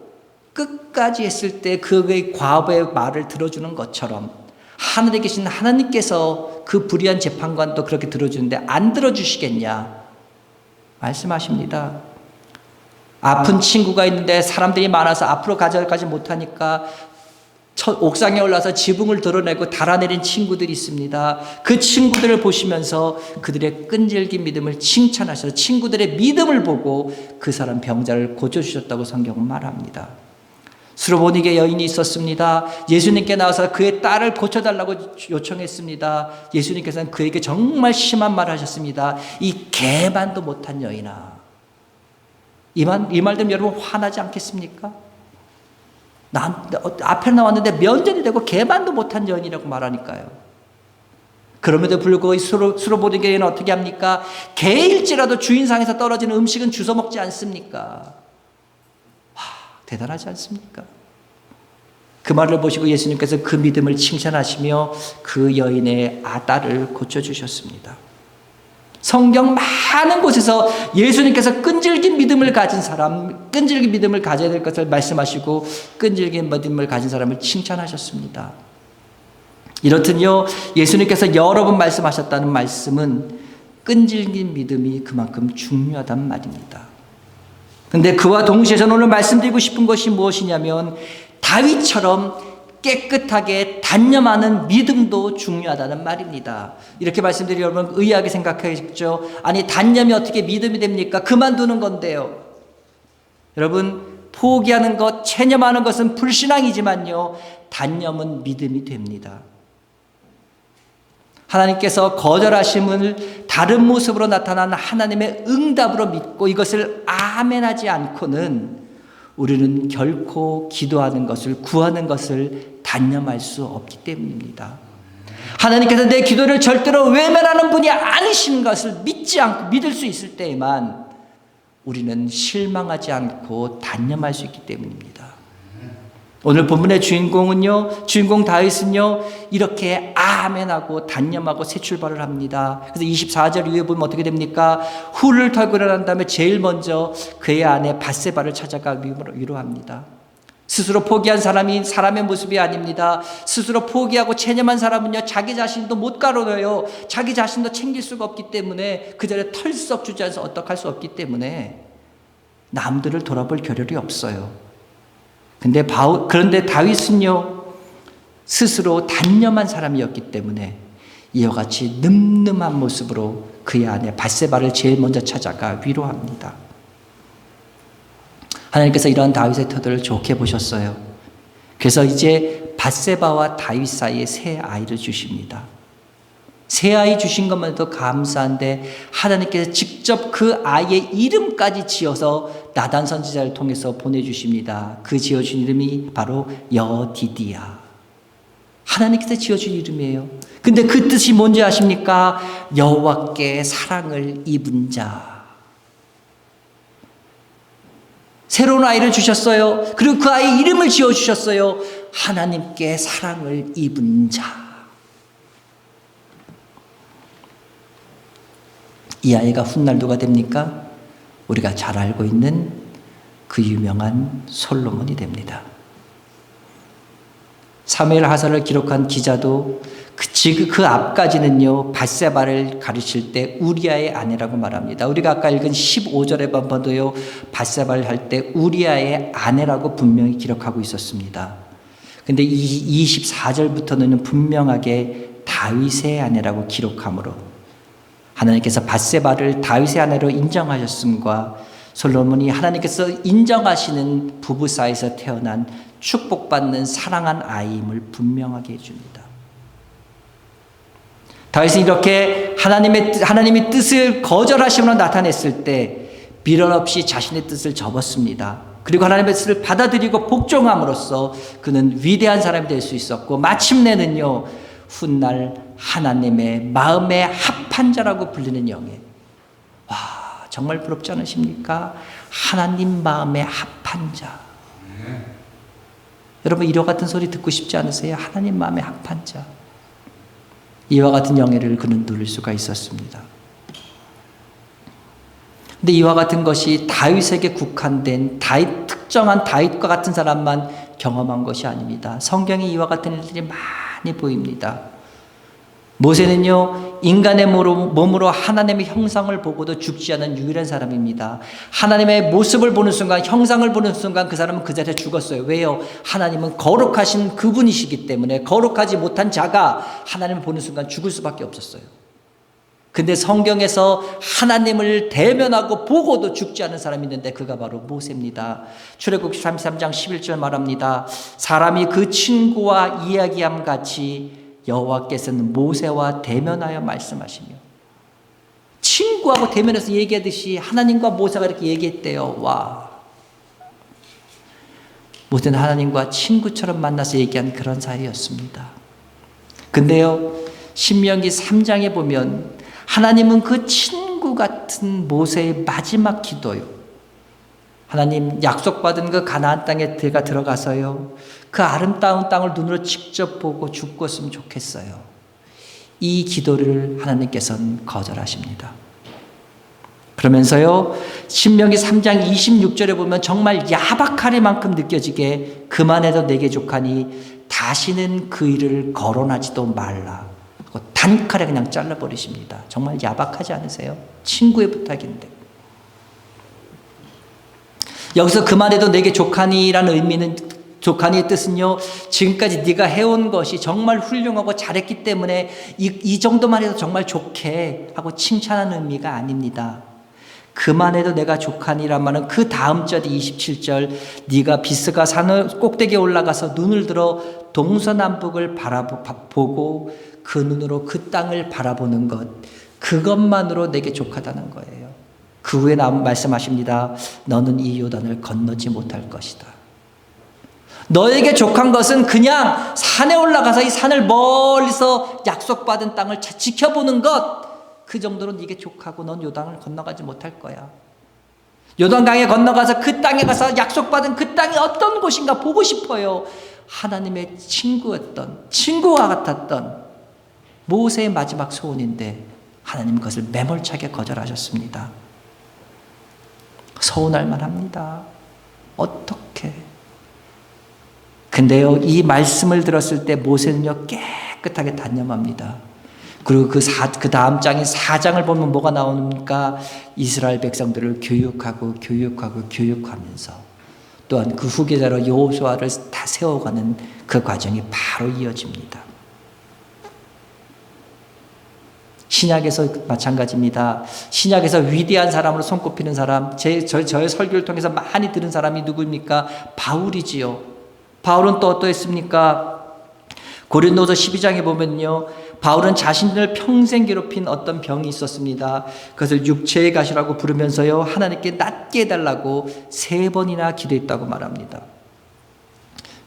끝까지 했을 때 그의 과거의 말을 들어주는 것처럼 하늘에 계신 하나님께서 그 불의한 재판관도 그렇게 들어주는데 안 들어주시겠냐 말씀하십니다. 아픈 친구가 있는데 사람들이 많아서 앞으로 가져가지 못하니까 옥상에 올라서 지붕을 드러내고 달아내린 친구들이 있습니다. 그 친구들을 보시면서 그들의 끈질긴 믿음을 칭찬하셔서 친구들의 믿음을 보고 그 사람 병자를 고쳐주셨다고 성경은 말합니다. 수로보니게 여인이 있었습니다. 예수님께 나와서 그의 딸을 고쳐달라고 요청했습니다. 예수님께서는 그에게 정말 심한 말을 하셨습니다. 이 개만도 못한 여인아. 이 말 되면 여러분 화나지 않겠습니까? 앞에 나왔는데 면전이 되고 개만도 못한 여인이라고 말하니까요. 그럼에도 불구하고 수로보니게 여인은 어떻게 합니까? 개일지라도 주인상에서 떨어지는 음식은 주워 먹지 않습니까? 대단하지 않습니까? 그 말을 보시고 예수님께서 그 믿음을 칭찬하시며 그 여인의 딸을 고쳐주셨습니다. 성경 많은 곳에서 예수님께서 끈질긴 믿음을 가진 사람, 끈질긴 믿음을 가져야 될 것을 말씀하시고 끈질긴 믿음을 가진 사람을 칭찬하셨습니다. 이렇듯요, 예수님께서 여러 번 말씀하셨다는 말씀은 끈질긴 믿음이 그만큼 중요하단 말입니다. 근데 그와 동시에 저는 오늘 말씀드리고 싶은 것이 무엇이냐면 다윗처럼 깨끗하게 단념하는 믿음도 중요하다는 말입니다. 이렇게 말씀드리면 여러분 의아하게 생각하겠죠. 아니 단념이 어떻게 믿음이 됩니까? 그만두는 건데요. 여러분 포기하는 것, 체념하는 것은 불신앙이지만요. 단념은 믿음이 됩니다. 하나님께서 거절하심을 다른 모습으로 나타난 하나님의 응답으로 믿고 이것을 아멘하지 않고는 우리는 결코 기도하는 것을 구하는 것을 단념할 수 없기 때문입니다. 하나님께서 내 기도를 절대로 외면하는 분이 아니신 것을 믿을 수 있을 때에만 우리는 실망하지 않고 단념할 수 있기 때문입니다. 오늘 본문의 주인공 다윗은요, 이렇게 아멘하고 단념하고 새 출발을 합니다. 그래서 24절 이후에 보면 어떻게 됩니까? 훌을 털고 일어난 다음에 제일 먼저 그의 아내 밧세바를 찾아가 위로합니다. 스스로 포기한 사람이 사람의 모습이 아닙니다. 스스로 포기하고 체념한 사람은요, 자기 자신도 못 가로려요. 자기 자신도 챙길 수가 없기 때문에 그 자리에 털썩 주저앉아서 어떡할 수 없기 때문에 남들을 돌아볼 겨를이 없어요. 그런데 다윗은요, 스스로 단념한 사람이었기 때문에 이와 같이 늠름한 모습으로 그의 아내 밧세바를 제일 먼저 찾아가 위로합니다. 하나님께서 이러한 다윗의 태도를 좋게 보셨어요. 그래서 이제 밧세바와 다윗 사이에 새 아이를 주십니다. 새 아이 주신 것만 해도 감사한데 하나님께서 직접 그 아이의 이름까지 지어서 나단 선지자를 통해서 보내주십니다. 그 지어준 이름이 바로 여디디야. 하나님께서 지어준 이름이에요. 근데 그 뜻이 뭔지 아십니까? 여호와께 사랑을 입은 자. 새로운 아이를 주셨어요. 그리고 그 아이 이름을 지어주셨어요. 하나님께 사랑을 입은 자. 이 아이가 훗날 누가 됩니까? 우리가 잘 알고 있는 그 유명한 솔로몬이 됩니다. 사무엘 하사를 기록한 기자도 그 앞까지는요, 밧세바를 가르칠 때 우리아의 아내라고 말합니다. 우리가 아까 읽은 15절에 봐도요, 밧세바를 할 때 우리아의 아내라고 분명히 기록하고 있었습니다. 근데 이 24절부터는 분명하게 다윗의 아내라고 기록하므로 하나님께서 밧세바를 다윗의 아내로 인정하셨음과 솔로몬이 하나님께서 인정하시는 부부 사이에서 태어난 축복받는 사랑한 아이임을 분명하게 해줍니다. 다윗이 이렇게 하나님의 뜻을 거절하심으로 나타냈을 때 미련 없이 자신의 뜻을 접었습니다. 그리고 하나님의 뜻을 받아들이고 복종함으로써 그는 위대한 사람이 될 수 있었고 마침내는요, 훗날 하나님의 마음에 합한 자라고 불리는 영예. 와, 정말 부럽지 않으십니까? 하나님 마음에 합한 자. 여러분 이와 같은 소리 듣고 싶지 않으세요? 하나님 마음에 합한 자. 이와 같은 영예를 그는 누릴 수가 있었습니다. 근데 이와 같은 것이 다윗에게 국한된 특정한 다윗과 같은 사람만 경험한 것이 아닙니다. 성경에 이와 같은 일들이 많이 보입니다. 모세는요, 인간의 몸으로 하나님의 형상을 보고도 죽지 않은 유일한 사람입니다. 하나님의 모습을 보는 순간, 형상을 보는 순간 그 사람은 그 자리에 죽었어요. 왜요? 하나님은 거룩하신 그분이시기 때문에 거룩하지 못한 자가 하나님을 보는 순간 죽을 수밖에 없었어요. 근데 성경에서 하나님을 대면하고 보고도 죽지 않은 사람이 있는데 그가 바로 모세입니다. 출애굽기 33장 11절 말합니다. 사람이 그 친구와 이야기함 같이 여호와께서는 모세와 대면하여 말씀하시며, 친구하고 대면해서 얘기하듯이 하나님과 모세가 이렇게 얘기했대요. 와, 모세는 하나님과 친구처럼 만나서 얘기한 그런 사이였습니다. 근데요, 신명기 3장에 보면 하나님은 그 친구 같은 모세의 마지막 기도요, 하나님 약속받은 그 가나안 땅에 내가 들어가서요, 그 아름다운 땅을 눈으로 직접 보고 죽었으면 좋겠어요. 이 기도를 하나님께서는 거절하십니다. 그러면서요, 신명기 3장 26절에 보면 정말 야박하리만큼 느껴지게 그만해도 내게 족하니 다시는 그 일을 거론하지도 말라. 단칼에 그냥 잘라버리십니다. 정말 야박하지 않으세요? 친구의 부탁인데. 여기서 그만해도 내게 족하니라는 의미는, 족하니의 뜻은요, 지금까지 네가 해온 것이 정말 훌륭하고 잘했기 때문에 이 정도만 해도 정말 좋게 하고 칭찬하는 의미가 아닙니다. 그만해도 내가 족하니란 말은 그 다음 절 27절, 네가 비스가 산 꼭대기에 올라가서 눈을 들어 동서남북을 바라보고 그 눈으로 그 땅을 바라보는 것, 그것만으로 내게 족하다는 거예요. 그 후에 말씀하십니다. 너는 이 요단을 건너지 못할 것이다. 너에게 족한 것은 그냥 산에 올라가서 이 산을 멀리서 약속받은 땅을 지켜보는 것, 그 정도로 네게 족하고 넌 요단을 건너가지 못할 거야. 요단강에 건너가서 그 땅에 가서 약속받은 그 땅이 어떤 곳인가 보고 싶어요. 하나님의 친구와 같았던 모세의 마지막 소원인데 하나님 그것을 매몰차게 거절하셨습니다. 서운할 만합니다. 어떻게? 근데요, 이 말씀을 들었을 때 모세는요, 깨끗하게 단념합니다. 그리고 그 다음 장인 4장을 보면 뭐가 나옵니까? 이스라엘 백성들을 교육하면서 또 또한 그 후계자로 여호수아를 다 세워가는 그 과정이 바로 이어집니다. 신약에서 마찬가지입니다. 신약에서 위대한 사람으로 손꼽히는 사람, 저의 설교를 통해서 많이 들은 사람이 누구입니까? 바울이지요. 바울은 또 어떠했습니까? 고린도서 12장에 보면요, 바울은 자신을 평생 괴롭힌 어떤 병이 있었습니다. 그것을 육체의 가시라고 부르면서요, 하나님께 낫게 해달라고 3번이나 기도했다고 말합니다.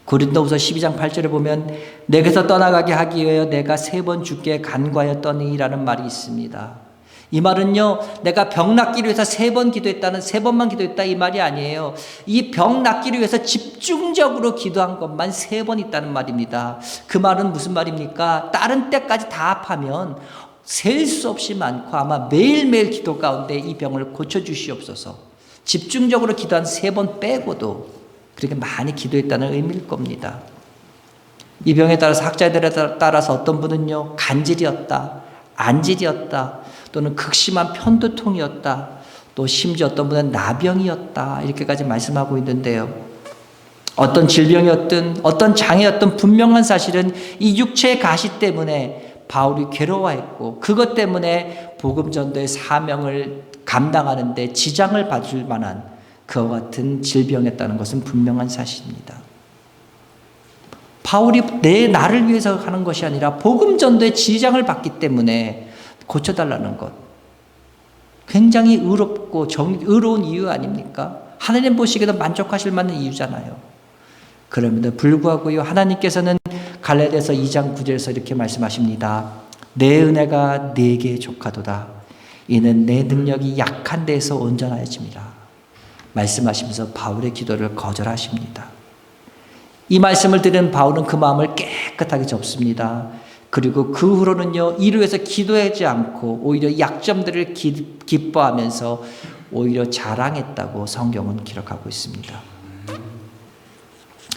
고린도후서 12장 8절에 보면 내게서 떠나가게 하기 위하여 내가 3번 주께 간과하였더니라는 말이 있습니다. 이 말은요, 내가 병 낫기를 위해서 3번 기도했다는, 3번만 기도했다 이 말이 아니에요. 이 병 낫기를 위해서 집중적으로 기도한 것만 3번 있다는 말입니다. 그 말은 무슨 말입니까? 다른 때까지 다 합하면 셀 수 없이 많고 아마 매일매일 기도 가운데 이 병을 고쳐주시옵소서, 집중적으로 기도한 3번 빼고도 그렇게 많이 기도했다는 의미일 겁니다. 이 병에 따라서 학자들에 따라서 어떤 분은요, 간질이었다, 안질이었다, 또는 극심한 편두통이었다, 또 심지어 어떤 분은 나병이었다, 이렇게까지 말씀하고 있는데요. 어떤 질병이었든 어떤 장애였든 분명한 사실은 이 육체의 가시 때문에 바울이 괴로워했고, 그것 때문에 복음 전도의 사명을 감당하는 데 지장을 받을 만한 그와 같은 질병이었다는 것은 분명한 사실입니다. 바울이 나를 위해서 하는 것이 아니라 복음 전도에 지장을 받기 때문에 고쳐달라는 것, 굉장히 의롭고 의로운 이유 아닙니까? 하나님 보시기에도 만족하실 만한 이유잖아요. 그럼에도 불구하고요, 하나님께서는 갈라디아서 2장 9절에서 이렇게 말씀하십니다. 내 은혜가 네게 족하도다. 이는 내 능력이 약한 데에서 온전하여짐이라. 말씀하시면서 바울의 기도를 거절하십니다. 이 말씀을 들은 바울은 그 마음을 깨끗하게 접습니다. 그리고 그 후로는요, 이를 위해서 기도하지 않고 오히려 약점들을 기뻐하면서 오히려 자랑했다고 성경은 기록하고 있습니다.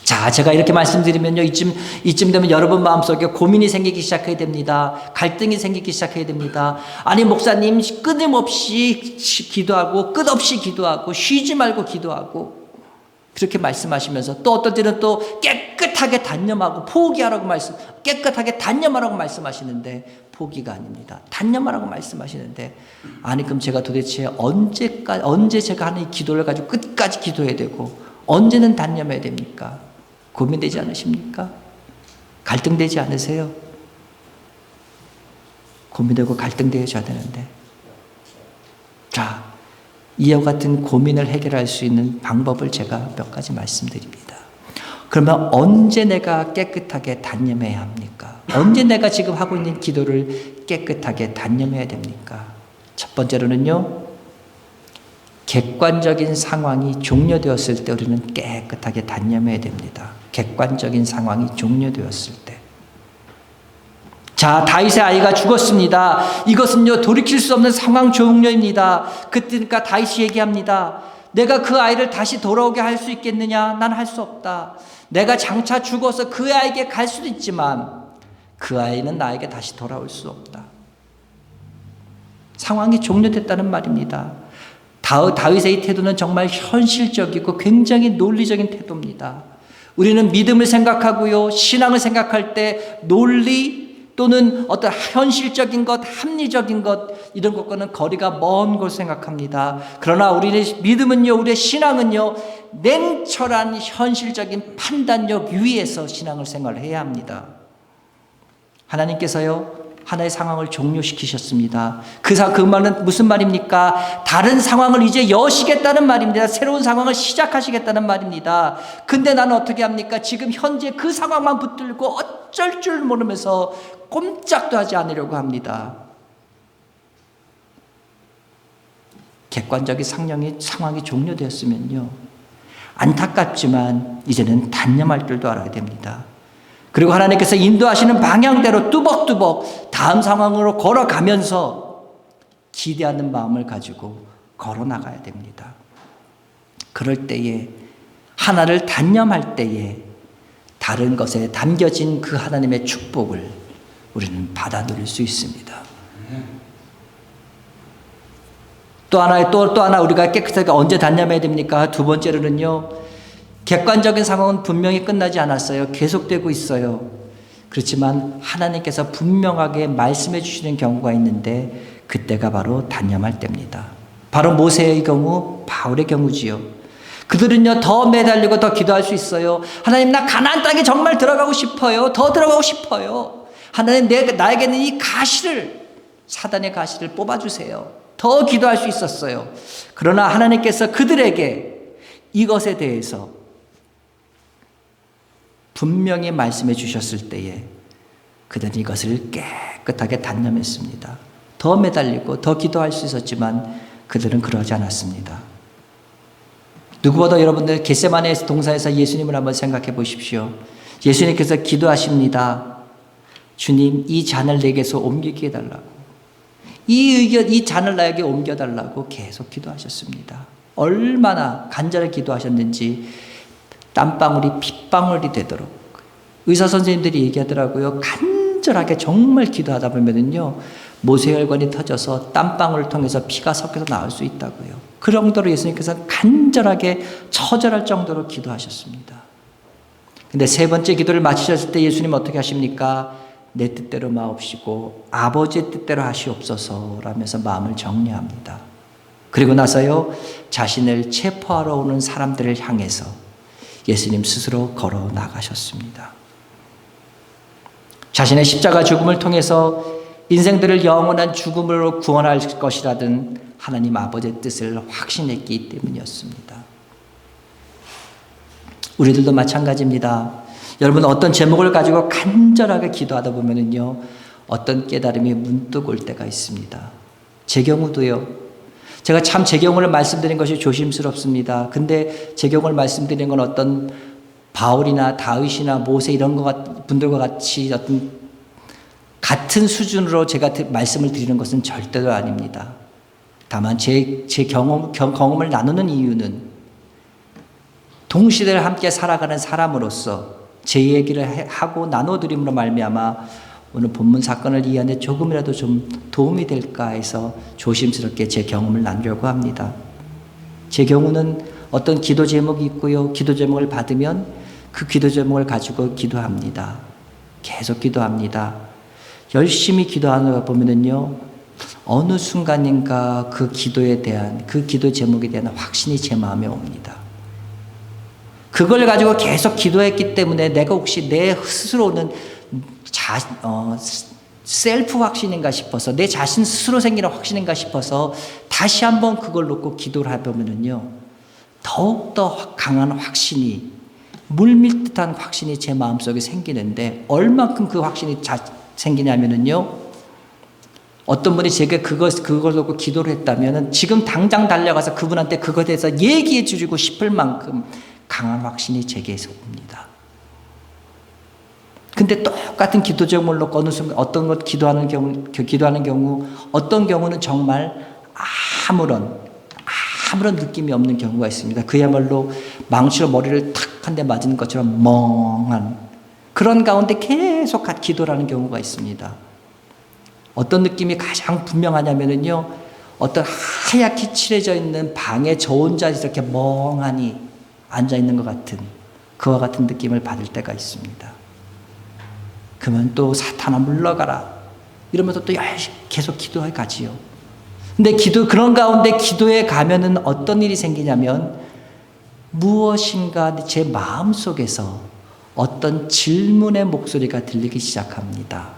자, 제가 이렇게 말씀드리면요, 이쯤 되면 여러분 마음속에 고민이 생기기 시작해야 됩니다. 갈등이 생기기 시작해야 됩니다. 아니, 목사님 끊임없이 기도하고 끝없이 기도하고 쉬지 말고 기도하고 그렇게 말씀하시면서 또 어떤 때는 또 깨끗하게 단념하고 포기하라고 깨끗하게 단념하라고 말씀하시는데 포기가 아닙니다. 단념하라고 말씀하시는데, 아니 그럼 제가 도대체 언제 제가 하는 이 기도를 가지고 끝까지 기도해야 되고 언제는 단념해야 됩니까? 고민되지 않으십니까? 갈등되지 않으세요? 고민되고 갈등되어져야 되는데, 자, 이와 같은 고민을 해결할 수 있는 방법을 제가 몇 가지 말씀드립니다. 그러면 언제 내가 깨끗하게 단념해야 합니까? 언제 내가 지금 하고 있는 기도를 깨끗하게 단념해야 됩니까? 첫 번째로는요, 객관적인 상황이 종료되었을 때 우리는 깨끗하게 단념해야 됩니다. 객관적인 상황이 종료되었을 때. 자, 다윗의 아이가 죽었습니다. 이것은요, 돌이킬 수 없는 상황 종료입니다. 그러니까 다윗이 얘기합니다. 내가 그 아이를 다시 돌아오게 할 수 있겠느냐? 난 할 수 없다. 내가 장차 죽어서 그 아이에게 갈 수도 있지만 그 아이는 나에게 다시 돌아올 수 없다. 상황이 종료됐다는 말입니다. 다윗의 이 태도는 정말 현실적이고 굉장히 논리적인 태도입니다. 우리는 믿음을 생각하고요, 신앙을 생각할 때 논리 또는 어떤 현실적인 것, 합리적인 것, 이런 것과는 거리가 먼 걸 생각합니다. 그러나 우리의 믿음은요, 우리의 신앙은요, 냉철한 현실적인 판단력 위에서 신앙을 생활해야 합니다. 하나님께서요, 하나의 상황을 종료시키셨습니다. 그 말은 무슨 말입니까? 다른 상황을 이제 여시겠다는 말입니다. 새로운 상황을 시작하시겠다는 말입니다. 근데 나는 어떻게 합니까? 지금 현재 그 상황만 붙들고 어쩔 줄 모르면서 꼼짝도 하지 않으려고 합니다. 객관적인 상황이 종료되었으면요, 안타깝지만 이제는 단념할 줄도 알아야 됩니다. 그리고 하나님께서 인도하시는 방향대로 뚜벅뚜벅 다음 상황으로 걸어가면서 기대하는 마음을 가지고 걸어나가야 됩니다. 그럴 때에, 하나를 단념할 때에 다른 것에 담겨진 그 하나님의 축복을 우리는 받아 누릴 수 있습니다. 또 하나 우리가 깨끗하게 언제 단념해야 됩니까? 두 번째로는요, 객관적인 상황은 분명히 끝나지 않았어요. 계속되고 있어요. 그렇지만 하나님께서 분명하게 말씀해 주시는 경우가 있는데 그때가 바로 단념할 때입니다. 바로 모세의 경우, 바울의 경우지요. 그들은요 더 매달리고 더 기도할 수 있어요. 하나님, 나 가나안 땅에 정말 들어가고 싶어요. 더 들어가고 싶어요. 하나님, 나에게는 이 가시를, 사단의 가시를 뽑아주세요. 더 기도할 수 있었어요. 그러나 하나님께서 그들에게 이것에 대해서 분명히 말씀해 주셨을 때에 그들은 이것을 깨끗하게 단념했습니다. 더 매달리고 더 기도할 수 있었지만 그들은 그러지 않았습니다. 누구보다 여러분들 겟세마네 동산에서 예수님을 한번 생각해 보십시오. 예수님께서 기도하십니다. 주님, 이 잔을 내게서 옮기게 해달라고. 이 잔을 나에게 옮겨달라고 계속 기도하셨습니다. 얼마나 간절히 기도하셨는지 땀방울이 핏방울이 되도록 의사 선생님들이 얘기하더라고요. 간절하게 정말 기도하다 보면은요 모세혈관이 터져서 땀방울을 통해서 피가 섞여서 나올 수 있다고요. 그 정도로 예수님께서 간절하게 처절할 정도로 기도하셨습니다. 근데 세 번째 기도를 마치셨을 때 예수님 어떻게 하십니까? 내 뜻대로 마옵시고 아버지의 뜻대로 하시옵소서 라면서 마음을 정리합니다. 그리고 나서요 자신을 체포하러 오는 사람들을 향해서 예수님 스스로 걸어 나가셨습니다. 자신의 십자가 죽음을 통해서 인생들을 영원한 죽음으로 구원할 것이라든 하나님 아버지의 뜻을 확신했기 때문이었습니다. 우리들도 마찬가지입니다. 여러분, 어떤 제목을 가지고 간절하게 기도하다 보면은요 어떤 깨달음이 문득 올 때가 있습니다. 제 경우도요. 제가 참 제 경우를 말씀드린 것이 조심스럽습니다. 근데 제 경우를 말씀드린 건 어떤 바울이나 다윗이나 모세 이런 분들과 같이 어떤 같은 수준으로 제가 말씀을 드리는 것은 절대로 아닙니다. 다만 제 경험을 나누는 이유는 동시대를 함께 살아가는 사람으로서 제 얘기를 하고 나눠드림으로 말미암아 오늘 본문 사건을 이해하는 데 조금이라도 좀 도움이 될까 해서 조심스럽게 제 경험을 나누려고 합니다. 제 경우는 어떤 기도 제목이 있고요. 기도 제목을 받으면 그 기도 제목을 가지고 기도합니다. 계속 기도합니다. 열심히 기도하는 거 보면은요, 어느 순간인가 그 기도에 대한, 그 기도 제목에 대한 확신이 제 마음에 옵니다. 그걸 가지고 계속 기도했기 때문에 내가 혹시 내 스스로는 셀프 확신인가 싶어서, 내 자신 스스로 생기는 확신인가 싶어서 다시 한번 그걸 놓고 기도를 해보면은요, 더욱더 강한 확신이, 물밀듯한 확신이 제 마음속에 생기는데, 얼만큼 그 확신이 생기냐면은요, 어떤 분이 제게 그걸 놓고 기도를 했다면은 지금 당장 달려가서 그분한테 그것에 대해서 얘기해 주고 싶을 만큼 강한 확신이 제게서 옵니다. 근데 똑같은 기도 제목을 놓고 어느 순간 어떤 것 기도하는 경우, 어떤 경우는 정말 아무런 느낌이 없는 경우가 있습니다. 그야말로 망치로 머리를 탁 한 대 맞은 것처럼 멍한 그런 가운데 계속 기도를 하는 경우가 있습니다. 어떤 느낌이 가장 분명하냐면요, 어떤 하얗게 칠해져 있는 방에 저 혼자 이렇게 멍하니 앉아 있는 것 같은, 그와 같은 느낌을 받을 때가 있습니다. 그러면 또 사탄아 물러가라 이러면서 또 열심히 계속 기도해 가지요. 근데 그런 가운데 기도에 가면은 어떤 일이 생기냐면, 무엇인가 제 마음 속에서 어떤 질문의 목소리가 들리기 시작합니다.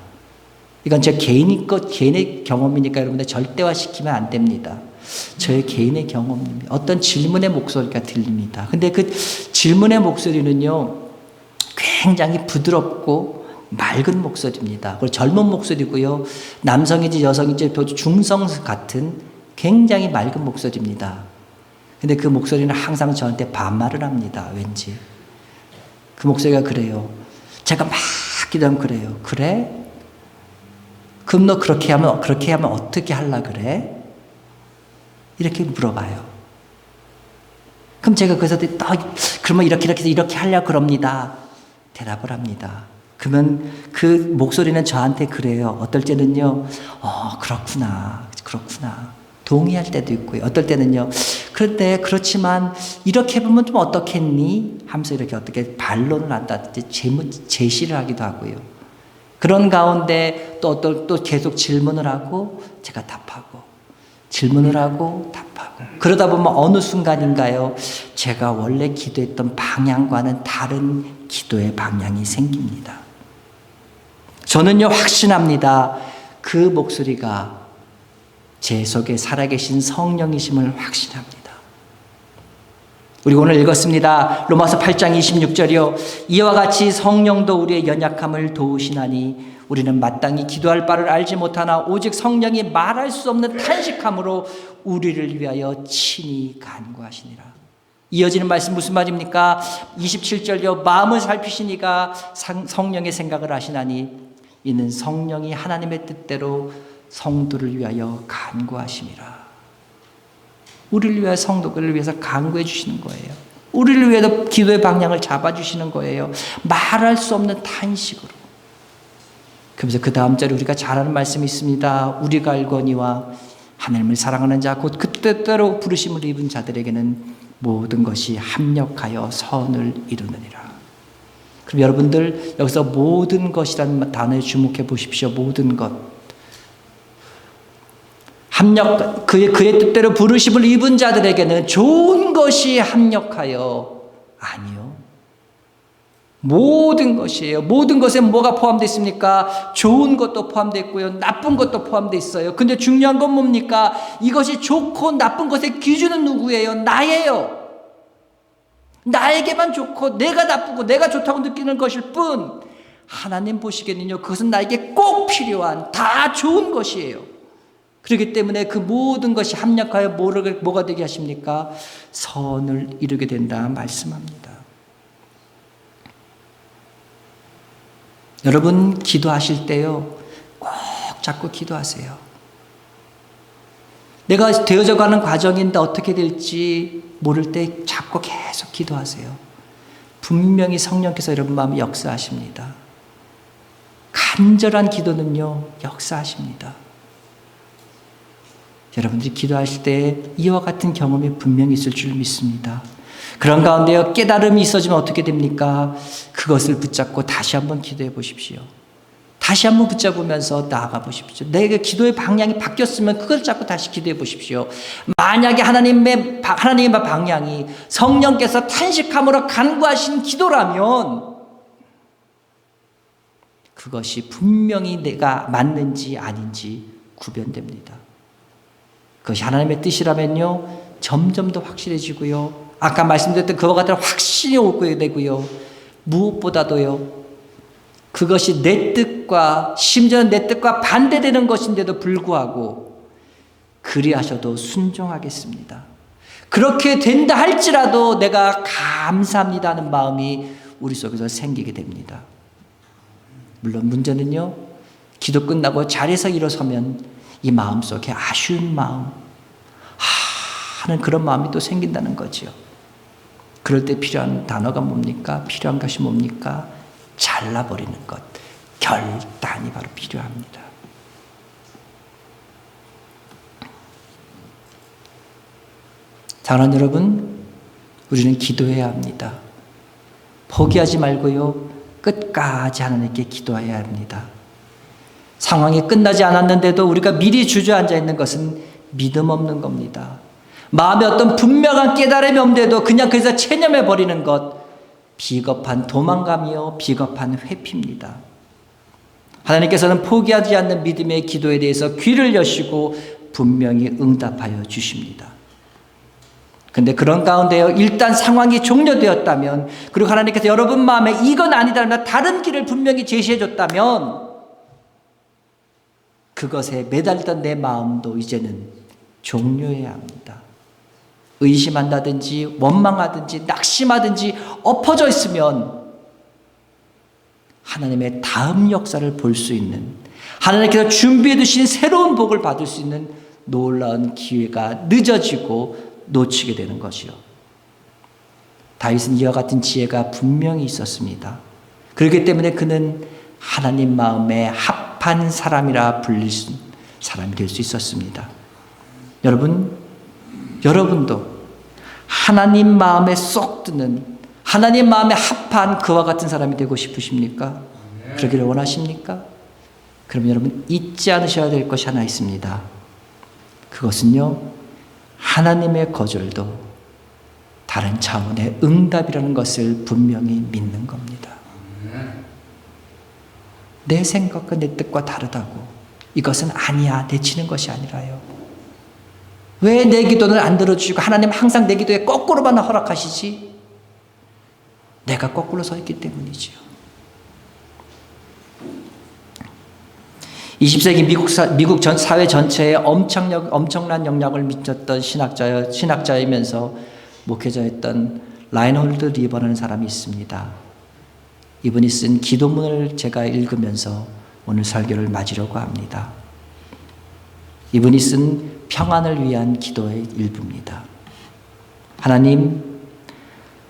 이건 제 개인의 경험이니까 여러분들 절대화시키면 안 됩니다. 저의 개인의 경험입니다. 어떤 질문의 목소리가 들립니다. 근데 그 질문의 목소리는요, 굉장히 부드럽고 맑은 목소리입니다. 그리고 젊은 목소리고요, 남성인지 여성인지 중성 같은 굉장히 맑은 목소리입니다. 근데 그 목소리는 항상 저한테 반말을 합니다. 왠지 그 목소리가 그래요. 제가 막 기도하면 그래요. 그래? 그럼 너 그렇게 하면 어떻게 하려 그래? 이렇게 물어봐요. 그럼 제가 그래서 그러면 이렇게 하려고 그럽니다. 대답을 합니다. 그러면 그 목소리는 저한테 그래요. 어떨 때는요, 그렇구나. 동의할 때도 있고요. 어떨 때는요, 그런데 그렇지만 이렇게 해보면 좀 어떻겠니? 하면서 이렇게 어떻게 반론을 한다든지 제시를 하기도 하고요. 그런 가운데 또 계속 질문을 하고 제가 답하고 질문을 하고 답하고 그러다 보면 어느 순간인가요? 제가 원래 기도했던 방향과는 다른 기도의 방향이 생깁니다. 저는요 확신합니다. 그 목소리가 제 속에 살아계신 성령이심을 확신합니다. 우리 오늘 읽었습니다. 로마서 8장 26절이요. 이와 같이 성령도 우리의 연약함을 도우시나니 우리는 마땅히 기도할 바를 알지 못하나 오직 성령이 말할 수 없는 탄식함으로 우리를 위하여 친히 간구하시니라. 이어지는 말씀 무슨 말입니까? 27절요. 마음을 살피시니가 성령의 생각을 하시나니 이는 성령이 하나님의 뜻대로 성도를 위하여 간구하심이라. 우리를 위하여 성도를 위해서 간구해 주시는 거예요. 우리를 위해서 기도의 방향을 잡아주시는 거예요. 말할 수 없는 탄식으로. 그러면서 그 다음 절에 우리가 잘 아는 말씀이 있습니다. 우리가 알거니와 하나님을 사랑하는 자 곧 그 뜻대로 부르심을 입은 자들에게는 모든 것이 합력하여 선을 이루느니라. 그럼 여러분들 여기서 모든 것이라는 단어에 주목해 보십시오. 모든 것. 그의 뜻대로 부르심을 입은 자들에게는 좋은 것이 합력하여 아니요. 모든 것이에요. 모든 것에 뭐가 포함되어 있습니까? 좋은 것도 포함되어 있고요. 나쁜 것도 포함되어 있어요. 근데 중요한 건 뭡니까? 이것이 좋고 나쁜 것의 기준은 누구예요? 나예요. 나에게만 좋고 내가 나쁘고 내가 좋다고 느끼는 것일 뿐 하나님 보시기에는요. 그것은 나에게 꼭 필요한 다 좋은 것이에요. 그렇기 때문에 그 모든 것이 합력하여 뭐가 되게 하십니까? 선을 이루게 된다 말씀합니다. 여러분 기도하실 때요. 꼭 자꾸 기도하세요. 내가 되어져 가는 과정인데 어떻게 될지 모를 때 자꾸 계속 기도하세요. 분명히 성령께서 여러분 마음에 역사하십니다. 간절한 기도는요. 역사하십니다. 여러분들이 기도하실 때 이와 같은 경험이 분명히 있을 줄 믿습니다. 그런 가운데요 깨달음이 있어지면 어떻게 됩니까? 그것을 붙잡고 다시 한번 기도해 보십시오. 다시 한번 붙잡으면서 나아가 보십시오. 내가 기도의 방향이 바뀌었으면 그걸 잡고 다시 기도해 보십시오. 만약에 하나님의 방향이 성령께서 탄식함으로 간구하신 기도라면 그것이 분명히 내가 맞는지 아닌지 구별됩니다. 그것이 하나님의 뜻이라면요 점점 더 확실해지고요. 아까 말씀드렸던 그와 같은 확신이 오게 되고요. 무엇보다도요. 그것이 내 뜻과 심지어 내 뜻과 반대되는 것인데도 불구하고 그리하셔도 순종하겠습니다. 그렇게 된다 할지라도 내가 감사합니다 하는 마음이 우리 속에서 생기게 됩니다. 물론 문제는요. 기도 끝나고 자리에서 일어서면 이 마음속에 아쉬운 마음 하는 그런 마음이 또 생긴다는 거죠. 그럴 때 필요한 단어가 뭡니까? 필요한 것이 뭡니까? 잘라버리는 것. 결단이 바로 필요합니다. 사랑하는 여러분, 우리는 기도해야 합니다. 포기하지 말고요. 끝까지 하나님께 기도해야 합니다. 상황이 끝나지 않았는데도 우리가 미리 주저앉아 있는 것은 믿음 없는 겁니다. 마음에 어떤 분명한 깨달음이 없는데도 그냥 그래서 체념해 버리는 것 비겁한 도망감이요 비겁한 회피입니다. 하나님께서는 포기하지 않는 믿음의 기도에 대해서 귀를 여시고 분명히 응답하여 주십니다. 근데 그런 가운데요 일단 상황이 종료되었다면 그리고 하나님께서 여러분 마음에 이건 아니다면 다른 길을 분명히 제시해 줬다면 그것에 매달리던 내 마음도 이제는 종료해야 합니다. 의심한다든지 원망하든지 낙심하든지 엎어져 있으면 하나님의 다음 역사를 볼 수 있는 하나님께서 준비해 두신 새로운 복을 받을 수 있는 놀라운 기회가 늦어지고 놓치게 되는 것이요. 다윗은 이와 같은 지혜가 분명히 있었습니다. 그렇기 때문에 그는 하나님 마음에 합한 사람이라 불릴 사람이 될 수 있었습니다. 여러분도 하나님 마음에 쏙 드는, 하나님 마음에 합한 그와 같은 사람이 되고 싶으십니까? 그러기를 원하십니까? 그럼 여러분 잊지 않으셔야 될 것이 하나 있습니다. 그것은요, 하나님의 거절도 다른 차원의 응답이라는 것을 분명히 믿는 겁니다. 내 생각과 내 뜻과 다르다고 이것은 아니야 내치는 것이 아니라요. 왜 내 기도는 안 들어주시고 하나님 항상 내 기도에 거꾸로만 허락하시지? 내가 거꾸로 서 있기 때문이지요. 20세기 미국 전 사회 전체에 엄청난 영향을 미쳤던 신학자이면서 목회자였던 라인홀드 리버라는 사람이 있습니다. 이분이 쓴 기도문을 제가 읽으면서 오늘 설교를 마치려고 합니다. 이분이 쓴 평안을 위한 기도의 일부입니다. 하나님,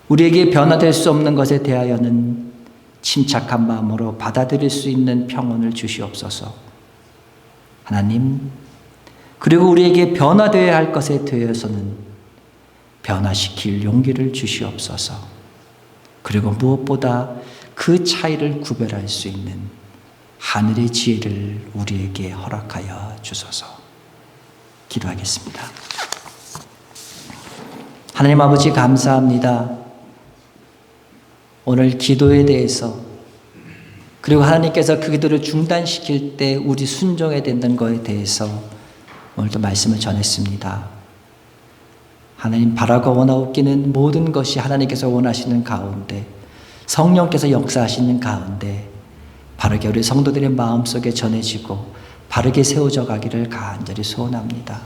우리에게 변화될 수 없는 것에 대하여는 침착한 마음으로 받아들일 수 있는 평온을 주시옵소서. 하나님, 그리고 우리에게 변화되어야 할 것에 대해서는 변화시킬 용기를 주시옵소서. 그리고 무엇보다 그 차이를 구별할 수 있는 하늘의 지혜를 우리에게 허락하여 주소서. 기도하겠습니다. 하나님 아버지 감사합니다. 오늘 기도에 대해서, 그리고 하나님께서 그 기도를 중단시킬 때 우리 순종해야 된다는 것에 대해서 오늘도 말씀을 전했습니다. 하나님, 바라고 원하옵기는 모든 것이 하나님께서 원하시는 가운데, 성령께서 역사하시는 가운데 바르게 우리 성도들의 마음속에 전해지고 바르게 세워져 가기를 간절히 소원합니다.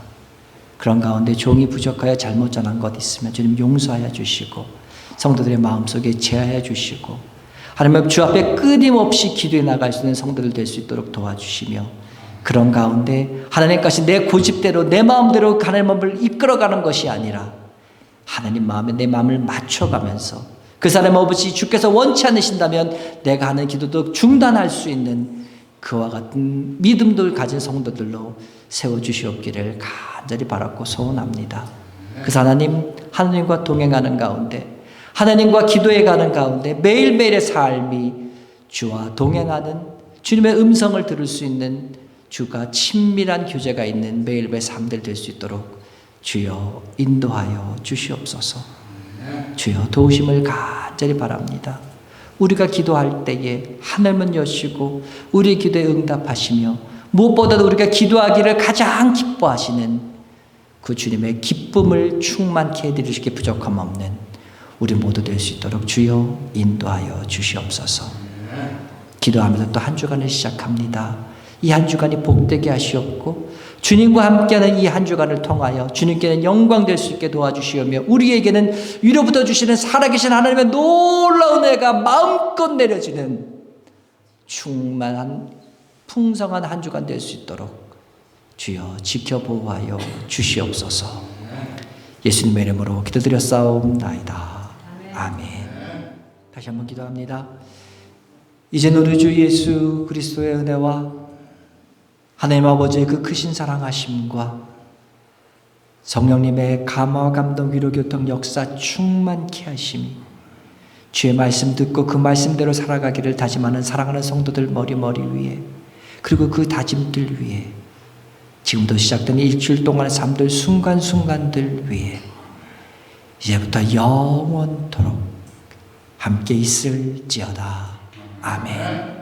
그런 가운데 종이 부족하여 잘못 전한 것 있으면 주님 용서하여 주시고 성도들의 마음속에 제하여 주시고 하나님 주 앞에 끊임없이 기도해 나갈 수 있는 성도들 될 수 있도록 도와주시며, 그런 가운데 하나님 것이 내 고집대로 내 마음대로 하나님 마음을 이끌어가는 것이 아니라 하나님 마음에 내 마음을 맞춰가면서 그 사람 아버지 주께서 원치 않으신다면 내가 하는 기도도 중단할 수 있는 그와 같은 믿음들 가진 성도들로 세워주시옵기를 간절히 바랐고 소원합니다. 그래서 하나님과 동행하는 가운데, 하나님과 기도해 가는 가운데 매일매일의 삶이 주와 동행하는, 주님의 음성을 들을 수 있는, 주가 친밀한 교제가 있는 매일매일 삶들 될 수 있도록 주여 인도하여 주시옵소서. 주여 도우심을 간절히 바랍니다. 우리가 기도할 때에 하늘문 여시고 우리의 기도에 응답하시며 무엇보다도 우리가 기도하기를 가장 기뻐하시는 그 주님의 기쁨을 충만케 해드리시기에 부족함 없는 우리 모두 될 수 있도록 주여 인도하여 주시옵소서. 기도하면서 또 한 주간을 시작합니다. 이 한 주간이 복되게 하시옵고 주님과 함께하는 이 한 주간을 통하여 주님께는 영광 될 수 있게 도와주시오며 우리에게는 위로부터 주시는 살아계신 하나님의 놀라운 은혜가 마음껏 내려지는 충만한 풍성한 한 주간 될 수 있도록 주여 지켜보아여 주시옵소서. 예수님의 이름으로 기도드렸사옵나이다. 아멘. 다시 한번 기도합니다. 이제 우리 주 예수 그리스도의 은혜와 하나님 아버지의 그 크신 사랑하심과 성령님의 감화와 감동 위로 교통 역사 충만케 하심이 주의 말씀 듣고 그 말씀대로 살아가기를 다짐하는 사랑하는 성도들 머리 위에, 그리고 그 다짐들 위에, 지금도 시작된 일주일 동안의 삶들 순간순간들 위에 이제부터 영원토록 함께 있을지어다. 아멘.